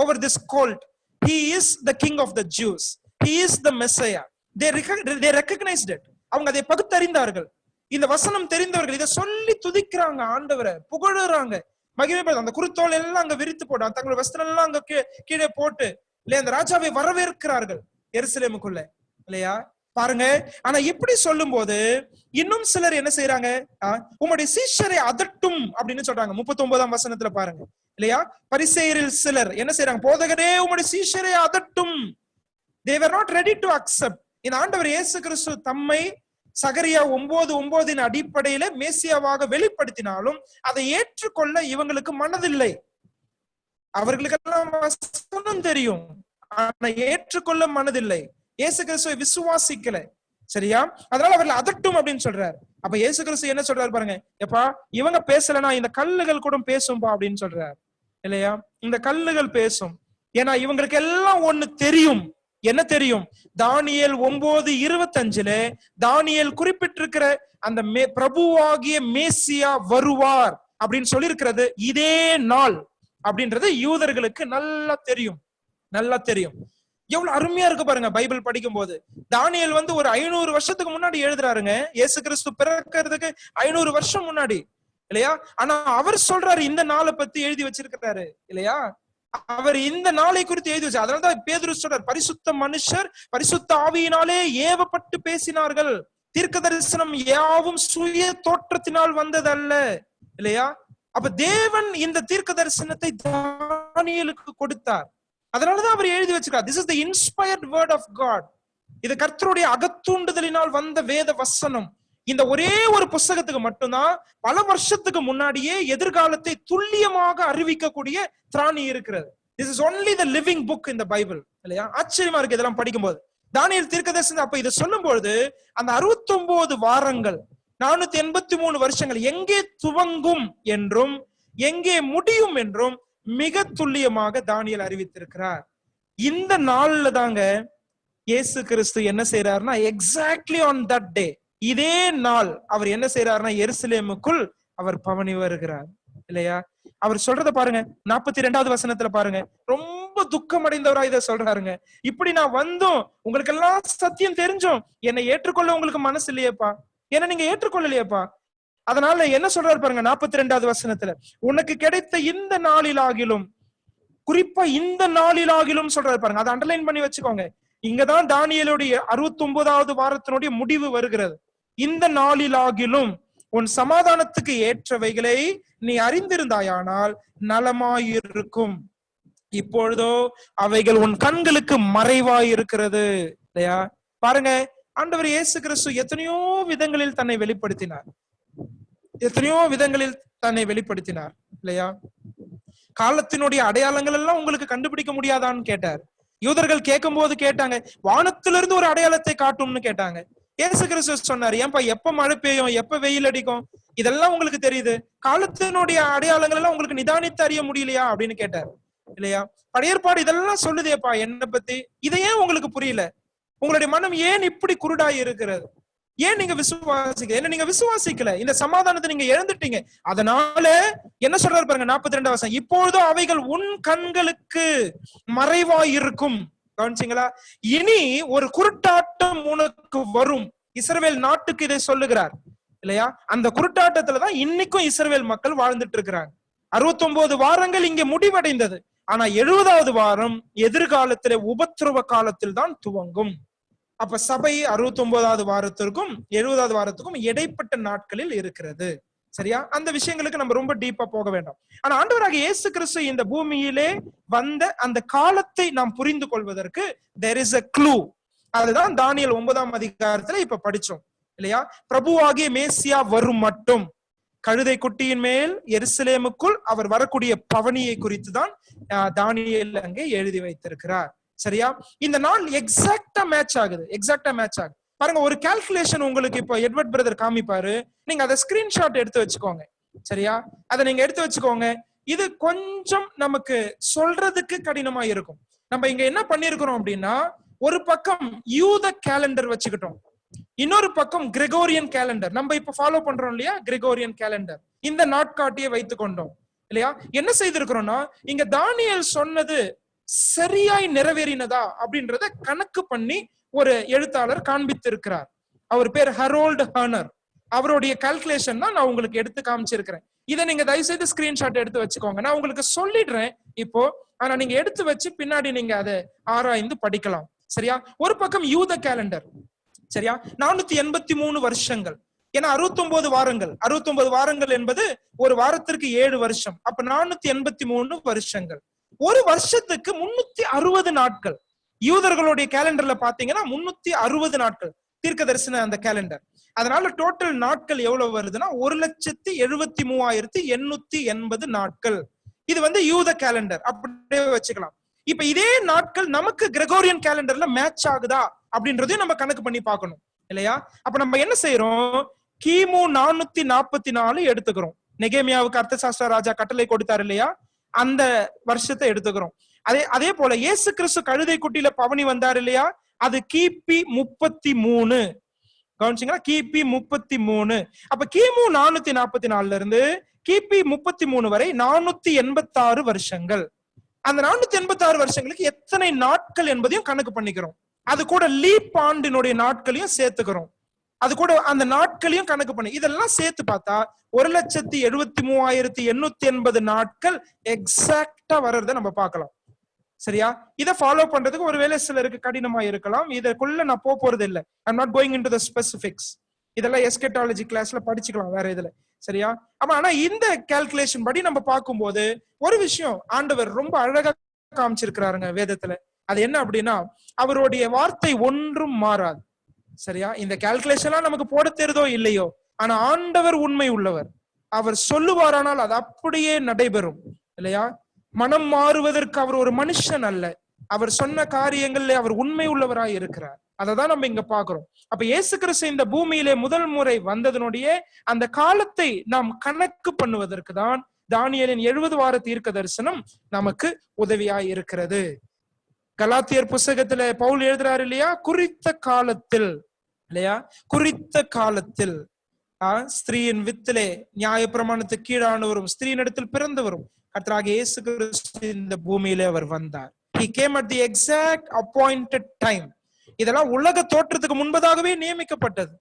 Speaker 1: over this colt, he is the king of the Jews, he is the Messiah. They recognized it. அவங்க அதை பகுத்தறிந்தார்கள். இந்த வசனம் தெரிந்தவர்கள் இதை சொல்லி துதிக்கிறாங்க, ஆண்டவரை புகழுறாங்க, மகிமைப்படுத்த. அந்த குருத்தோல் எல்லாம் அங்க விரித்து போட்டு, தங்களுடைய வஸ்திரம் எல்லாம் அங்க கீழே போட்டு இல்லையா அந்த ராஜாவை வரவேற்கிறார்கள் எருசலேமுக்குள்ள, இல்லையா? பாருங்க. ஆனா இப்படி சொல்லும் போது இன்னும் சிலர் என்ன செய்யறாங்க? உம்முடைய சீஷரை அதட்டும் அப்படின்னு சொல்றாங்க. 39ஆம் வசனத்துல பாருங்க, இல்லையா? பரிசேயரில் சிலர் என்ன செய்யறாங்க? போதகரே உம்முடைய சீஷரை அதட்டும். They were not ready to accept. இந்த ஆண்டவர் இயேசு கிறிஸ்து தம்மை சகரியா 9:9 அடிப்படையில மேசியாவாக வெளிப்படுத்தினாலும் அதை ஏற்றுக்கொள்ள இவங்களுக்கு மனதில்லை. அவர்களுக்கெல்லாம் வசனம் தெரியும், ஆனா ஏற்றுக்கொள்ள மனதில்லை. இயேசு கிறிஸ்துவை விசுவாசிக்கல, சரியா? அதனால அவர்கள் அதட்டும் அப்படின்னு சொல்றாரு. அப்ப இயேசு கிறிஸ்து என்ன சொல்றாரு பாருங்க, எப்பா இவங்க பேசலனா இந்த கல்லுகள் கூட பேசும்பா அப்படின்னு சொல்றாரு, இல்லையா? இந்த கல்லுகள் பேசும். ஏன்னா இவங்களுக்கு எல்லாம் ஒண்ணு தெரியும். என்ன தெரியும்? தானியேல் 9:25 தானியேல் குறிப்பிட்டிருக்கிற அந்த பிரபுவாகிய மேசியா வருவார் அப்படின்னு சொல்லி இருக்கிறது இதே நாள் அப்படின்றது யூதர்களுக்கு நல்லா தெரியும், நல்லா தெரியும். எவ்வளவு அருமையா இருக்கு பாருங்க பைபிள் படிக்கும் போது. தானியேல் ஒரு 500 வருஷத்துக்கு முன்னாடி எழுதுறாருங்க, இயேசு கிறிஸ்து பிறக்கிறதுக்கு 500 வருஷம் முன்னாடி, இல்லையா? ஆனா அவர் சொல்றாரு, இந்த நாளை பத்தி எழுதி வச்சிருக்கிறாரு, இல்லையா? அவர் இந்த நாளை குறித்து எழுதி வச்சு. அதனாலதான் பேதுரு சொல்றார், பரிசுத்த மனுஷர் பரிசுத்த ஆவியினாலே ஏவப்பட்டு பேசினார்கள், தீர்க்க தரிசனம் யாவும் சுய தோற்றத்தினால் வந்ததல்ல, இல்லையா? அப்ப தேவன் இந்த தீர்க்க தரிசனத்தை தானியேலுக்கு கொடுத்தார். அதனாலதான் அவர் எழுதி வச்சிருக்கார், this is the inspired word of God. இது கர்த்தருடைய அகத்தூண்டுதலினால் வந்த வேத வசனம். இந்த ஒரே ஒரு புஸ்தகத்துக்கு மட்டும்தான் பல வருஷத்துக்கு முன்னாடியே எதிர்காலத்தை துல்லியமாக அறிவிக்கக்கூடிய திராணி இருக்கிறது. This is only the living book in the Bible, இல்லையா? ஆச்சரியமா இருக்கு இதெல்லாம் படிக்கும்போது. தானியேல் தீர்க்கதரிசனம் அப்ப இதை சொல்லும் பொழுது அந்த 69 வாரங்கள் 483 வருஷங்கள் எங்கே துவங்கும் என்றும் எங்கே முடியும் என்றும் மிக துல்லியமாக தானியேல் அறிவித்திருக்கிறார். இந்த நாள்ல தாங்க இயேசு கிறிஸ்து என்ன செய்யறாருன்னா, எக்ஸாக்ட்லி ஆன் தட் டே, இதே நாள் அவர் என்ன செய்யறாருன்னா எருசலேமுக்குள் அவர் பவனி வருகிறார், இல்லையா? அவர் சொல்றத பாருங்க, 42வது வசனத்துல பாருங்க. ரொம்ப துக்கம் அடைந்தவரா இதை சொல்றாருங்க. இப்படி நான் வந்தும் உங்களுக்கு எல்லாம் சத்தியம் தெரிஞ்சும் என்னை ஏற்றுக்கொள்ள உங்களுக்கு மனசு இல்லையேப்பா, என்ன நீங்க ஏற்றுக்கொள்ளலையேப்பா. அதனால என்ன சொல்றாரு பாருங்க 42வது வசனத்துல, உனக்கு கிடைத்த இந்த நாளிலாகிலும், குறிப்பா இந்த நாளிலாகிலும் சொல்றாரு பாருங்க. அதை அண்டர்லைன் பண்ணி வச்சுக்கோங்க. இங்கதான் தானியேலுடைய 69வது வாரத்தினுடைய முடிவு வருகிறது. இந்த நாளிலாகிலும் உன் சமாதானத்துக்கு ஏற்றவைகளை நீ அறிந்திருந்தாயானால் நலமாயிருக்கும். இப்பொழுதோ அவைகள் உன் கண்களுக்கு மறைவாயிருக்கிறது, இல்லையா? பாருங்க, ஆண்டவர் இயேசு கிறிஸ்து எத்தனையோ விதங்களில் தன்னை வெளிப்படுத்தினார், எத்தனையோ விதங்களில் தன்னை வெளிப்படுத்தினார், இல்லையா? காலத்தினுடைய அடையாளங்கள் எல்லாம் உங்களுக்கு கண்டுபிடிக்க முடியாதான்னு கேட்டார். யூதர்கள் கேட்கும் போது கேட்டாங்க, வானத்திலிருந்து ஒரு அடையாளத்தை காட்டும்னு கேட்டாங்க. இயேசு கிறிஸ்து சொன்னார், ஏன்பா எப்ப மழை பெய்யும், எப்ப வெயில் அடிக்கும், இதெல்லாம் உங்களுக்கு தெரியுது, காலத்தினுடைய அடையாளங்கள் எல்லாம் உங்களுக்கு நிதானித்து அறிய முடியலையா அப்படின்னு கேட்டார், இல்லையா? பழைய ஏற்பாடு இதெல்லாம் சொல்லுதேப்பா என்ன பத்தி, இதையே உங்களுக்கு புரியல, உங்களுடைய மனம் ஏன் இப்படி குருடாய் இருக்கிறது, ஏன் நீங்க என்ன நீங்க விசுவாசிக்கல, இந்த சமாதானத்தை நீங்க இழந்துட்டீங்க. அதனால என்ன சொல்றாரு பாருங்க 42 வசனம், இப்பொழுதும் அவைகள் உன் கண்களுக்கு மறைவாயிருக்கும். கவனிச்சீங்களா? இனி ஒரு குருட்டாட்டம் உனக்கு வரும். இஸ்ரவேல் நாட்டுக்கு இதை சொல்லுகிறார், இல்லையா? அந்த குருட்டாட்டத்துலதான் இன்னைக்கும் இஸ்ரவேல் மக்கள் வாழ்ந்துட்டு இருக்கிறாங்க. 69 வாரங்கள் இங்க முடிவடைந்தது. ஆனா 70வது வாரம் எதிர்காலத்திலே உபத்திரவ காலத்தில் தான் துவங்கும். அப்ப சபை 69வது வாரத்திற்கும் 70வது வாரத்துக்கும் இடைப்பட்ட நாட்களில் இருக்கிறது, சரியா? அந்த விஷயங்களுக்கு நம்ம ரொம்ப டீப்பா போக வேண்டாம். ஆனா ஆண்டவராக இயேசு கிறிஸ்து இந்த பூமியிலே வந்த அந்த காலத்தை நாம் புரிந்து கொள்வதற்கு there is a clue. அதுதான் தானியேல் 9ஆம் அதிகாரத்துல இப்ப படிச்சோம், இல்லையா? பிரபுவாகிய மேசியா வரும் மட்டும் கழுதை குட்டியின் மேல் எருசலேமுக்குள் அவர் வரக்கூடிய பவனியை குறித்து தான் தானியேல் அங்கே எழுதி வைத்திருக்கிறார். சரியா? இந்த நாள் எக்ஸாக்டா மேட்ச் ஆகுது, எக்ஸாக்டா மேட்ச் ஆகுது. பாருங்க, ஒரு கால்குலேஷன் உங்களுக்கு இப்போ எட்வர்ட் பிரதர் காமிப்பாரு, நீங்க அதை ஸ்கிரீன்ஷாட் எடுத்து வச்சுக்கோங்க. சரியா? அதை நீங்க எடுத்து வச்சுக்கோங்க. இது கொஞ்சம் நமக்கு சொல்றதுக்கு கடினமா இருக்கும். நம்ம இங்க என்ன பண்ணிருக்கிறோம் அப்படின்னா, ஒரு பக்கம் யூத கேலண்டர் வச்சுக்கிட்டோம், இன்னொரு பக்கம் கிரெகோரியன் கேலண்டர். நம்ம இப்ப ஃபாலோ பண்றோம் இல்லையா, கிரெகோரியன் கேலண்டர், இந்த நாட்காட்டியை வைத்துக் கொண்டோம் இல்லையா? என்ன செய்திருக்கிறோம்னா, இங்க தானியேல் சொன்னது சரியாய் நிறைவேறினதா அப்படின்றத கணக்கு பண்ணி ஒரு எழுத்தாளர் காண்பித்திருக்கிறார். அவர் பேர் ஹரோல்ட் ஹர்னர். அவருடைய கால்குலேஷன் தான் நான் உங்களுக்கு எடுத்து காமிச்சிருக்கிறேன். இதை நீங்க தயவு செய்து ஸ்கிரீன்ஷாட் எடுத்து வச்சுக்கோங்க. நான் உங்களுக்கு சொல்லிடுறேன் இப்போ, ஆனா நீங்க எடுத்து வச்சு பின்னாடி நீங்க அதை ஆராய்ந்து படிக்கலாம். சரியா? ஒரு பக்கம் யூத கேலண்டர், சரியா, 483 வருஷங்கள். ஏன்னா 69 வாரங்கள், 69 வாரங்கள் என்பது ஒரு வாரத்திற்கு 7 வருஷம். அப்ப 483 வருஷங்கள். ஒரு வருஷத்துக்கு 360 நாட்கள். யூதர்களுடைய கேலண்டர்ல பாத்தீங்கன்னா 360 நாட்கள் தீர்க்க தரிசன அந்த கேலண்டர். அதனால டோட்டல் நாட்கள் எவ்வளவு வருதுன்னா 1,73,880 நாட்கள். இது வந்து யூத கேலண்டர், அப்படியே வச்சுக்கலாம். இப்ப இதே நாட்கள் நமக்கு கிரெகோரியன் கேலண்டர்ல மேட்ச் ஆகுதா அப்படின்றதையும் நம்ம கணக்கு பண்ணி பார்க்கணும் இல்லையா? அப்ப நம்ம என்ன செய்யறோம், கிமு 444 எடுத்துக்கிறோம். நெகேமியாவுக்கு அர்த்தசாஸ்திர ராஜா கட்டளை கொடுத்தாரு இல்லையா, அந்த வருஷத்தை எடுத்துக்கிறோம். அதே போல இயேசு கிறிஸ்து கழுதை குட்டியில பவனி வந்தார் இல்லையா, அது கிபி 33. கவனிச்சீங்களா? கிபி 33. அப்ப கிமு 444 இருந்து கிபி 33 வரை 486 வருஷங்கள். அந்த 486 வருஷங்களுக்கு எத்தனை நாட்கள் என்பதையும் கணக்கு பண்ணிக்கிறோம். அது கூட லீப் ஆண்டினுடைய நாட்களையும் சேர்த்துக்கிறோம். அது கூட அந்த நாட்களையும் கணக்கு பண்ணி இதெல்லாம் சேர்த்து பார்த்தா 1,73,880 நாட்கள் எக்ஸாக்டா வர்றதை நம்ம பார்க்கலாம். சரியா? இதை ஃபாலோ பண்றதுக்கு ஒருவேளை சிலருக்கு கடினமா இருக்கலாம். இதற்குள்ள நான் போறது இல்லை. I'm not going into the specifics. இதெல்லாம் எஸ்கேட்டாலஜி கிளாஸ்ல படிச்சுக்கலாம் வேற இதுல. சரியா? ஆனா இந்த கால்குலேஷன் படி நம்ம பார்க்கும்போது ஒரு விஷயம் ஆண்டவர் ரொம்ப அழகா காமிச்சிருக்கிறாருங்க வேதத்துல. அது என்ன அப்படின்னா, அவருடைய வார்த்தை ஒன்றும் மாறாது. சரியா? இந்த கால்குலேஷன்லாம் நமக்கு போட தெரியுதோ இல்லையோ, ஆனா ஆண்டவர் உண்மை உள்ளவர். அவர் சொல்லுவாரானால் அது அப்படியே நடைபெறும் இல்லையா? மனம் மாறுவதற்கு அவர் ஒரு மனுஷன் அல்ல. அவர் சொன்ன காரியங்கள்ல அவர் உண்மை உள்ளவராய் இருக்கிறார். அததான் நம்ம இங்க பாக்குறோம். அப்ப இயேசு கிறிஸ்து இந்த பூமியிலே முதல் முறை வந்ததனுடைய அந்த காலத்தை நாம் கணக்கு பண்ணுவதற்கு தான் தானியேலின் 70 வார தீர்க்க தரிசனம் நமக்கு உதவியாய் இருக்கிறது. கலாத்தியர் புஸ்தகத்துல பவுல் எழுதுறாரு இல்லையா, குறித்த காலத்தில் இல்லையா, குறித்த காலத்தில் ஸ்திரீயின் வித்திலே நியாயப்பிரமாணத்துக்கு கீழானவரும் ஸ்திரீனிடத்தில் பிறந்தவரும் கர்த்தராகிய இயேசு கிறிஸ்து இந்த பூமியிலே அவர் வந்தார். He came at the exact appointed time. இதெல்லாம் உலக தோற்றத்துக்கு முன்பதாகவே நியமிக்கப்பட்டது.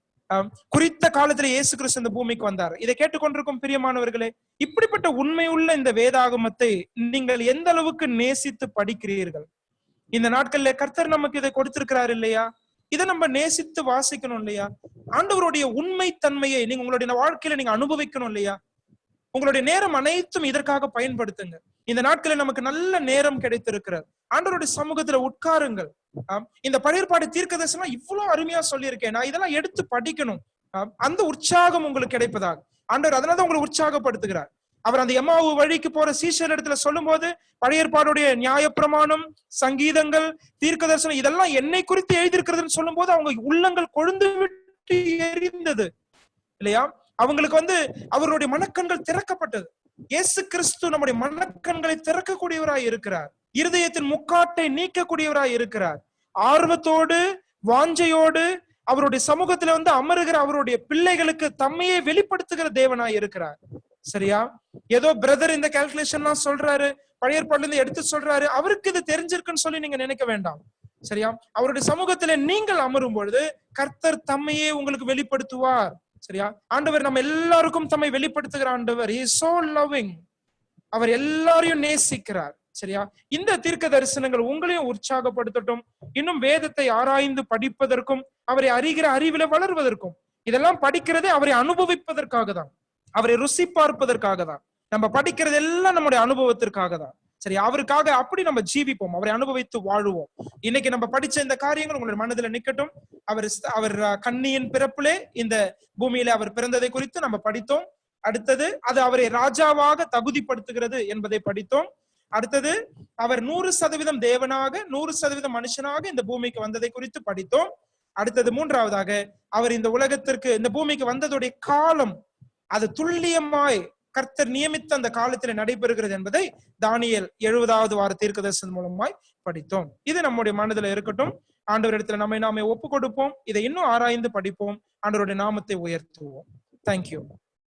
Speaker 1: குறித்த காலத்துல இயேசு கிறிஸ்து இந்த பூமிக்கு வந்தார். இதை கேட்டுக்கொண்டிருக்கும் பிரியமானவர்களே, இப்படிப்பட்ட உண்மையுள்ள இந்த வேதாகமத்தை நீங்கள் எந்த அளவுக்கு நேசித்து படிக்கிறீர்கள்? இந்த நாட்கள்ல கர்த்தர் நமக்கு இதை கொடுத்திருக்கிறார் இல்லையா, இதை நம்ம நேசித்து வாசிக்கணும் இல்லையா? ஆண்டவருடைய உண்மை தன்மையை நீங்க உங்களுடைய வாழ்க்கையில நீங்க அனுபவிக்கணும் இல்லையா? உங்களுடைய நேரம் அனைத்தும் இதற்காக பயன்படுத்துங்க. இந்த நாட்களில் நமக்கு நல்ல நேரம் கிடைத்திருக்கிறது. ஆண்டவருடைய சமூகத்துல உட்காருங்கள். இந்த பழைய ஏற்பாடு தீர்க்கதரிசனம் இவ்வளவு அருமையா சொல்லியிருக்கேன், நான் இதெல்லாம் எடுத்து படிக்கணும். அந்த உற்சாகம் உங்களுக்கு கிடைப்பதாக ஆண்டவர் அதனாலதான் உங்களை உற்சாகப்படுத்துகிறார். அவர் அந்த எம்மாவு வழிக்கு போற சீஷர் இடத்துல சொல்லும் போது பழைய ஏற்பாடுடைய நியாயப்பிரமாணம், சங்கீதங்கள், தீர்க்க தரிசனம் இதெல்லாம் என்னை குறித்து எழுதியிருக்கிறதுன்னு சொல்லும் போது அவங்க உள்ளங்கள் கொழுந்து விட்டு எரிந்தது இல்லையா? அவங்களுக்கு அவருடைய மனக்கண்கள் திறக்கப்பட்டது. இயேசு கிறிஸ்து நம்முடைய மனக்கண்களை திறக்கக்கூடியவராய் இருக்கிறார். இருதயத்தின் முக்காட்டை நீக்கக்கூடியவராய் இருக்கிறார். ஆர்வத்தோடு வாஞ்சையோடு அவருடைய சமூகத்துல அமருகிற அவருடைய பிள்ளைகளுக்கு தம்மையே வெளிப்படுத்துகிற தேவனாய் இருக்கிறார். சரியா? ஏதோ பிரதர் இந்த கால்குலேஷன்லாம் சொல்றாரு, பழைய ஏற்பாடுல இருந்து எடுத்து சொல்றாரு, அவருக்கு இது தெரிஞ்சிருக்குன்னு சொல்லி நீங்க நினைக்க வேண்டாம். சரியா? அவருடைய சமூகத்துல நீங்கள் அமரும் பொழுது கர்த்தர் தம்மையே உங்களுக்கு வெளிப்படுத்துவார். சரியா? ஆண்டவர் நம்ம எல்லாருக்கும் தம்மை வெளிப்படுத்துகிற ஆண்டவர். He is so loving. அவர் எல்லாரையும் நேசிக்கிறார். சரியா? இந்த தீர்க்க தரிசனங்கள் உங்களையும் உற்சாகப்படுத்தட்டும். இன்னும் வேதத்தை ஆராய்ந்து படிப்பதற்கும் அவரை அறிகிற அறிவில வளர்வதற்கும். இதெல்லாம் படிக்கிறதே அவரை அனுபவிப்பதற்காக தான், அவரை ருசி பார்ப்பதற்காக தான். நம்ம படிக்கிறது எல்லாம் நம்முடைய அனுபவத்திற்காக தான். சரி, அவருக்காக அப்படி நம்ம ஜீவிப்போம், அவரை அனுபவித்து வாழுவோம். இன்னைக்கு நம்ம படிச்ச இந்த காரியங்கள் உங்களுடைய மனதில் நிக்கட்டும். அவர் கன்னியின் பிறப்பிலே இந்த பூமியில அவர் பிறந்ததை குறித்து நம்ம படித்தோம். அடுத்தது அது அவரை ராஜாவாக தகுதிப்படுத்துகிறது என்பதை படித்தோம். அடுத்தது அவர் 100% தேவனாக 100% மனுஷனாக இந்த பூமிக்கு வந்ததை குறித்து படித்தோம். அடுத்தது மூன்றாவதாக அவர் இந்த உலகத்திற்கு இந்த பூமிக்கு வந்ததுடைய காலம் அது துல்லியமாய் கர்த்தர் நியமித்த அந்த காலத்தில் நடைபெறுகிறது என்பதை தானியேல் 70வது வார தீர்க்கதரிசனம் மூலமாய் படித்தோம். இது நம்முடைய மனதில் இருக்கட்டும். ஆண்டவரிடத்துல நாமே ஒப்பு கொடுப்போம். இதை இன்னும் ஆராய்ந்து படிப்போம். ஆண்டவருடைய நாமத்தை உயர்த்துவோம். தேங்க்யூ.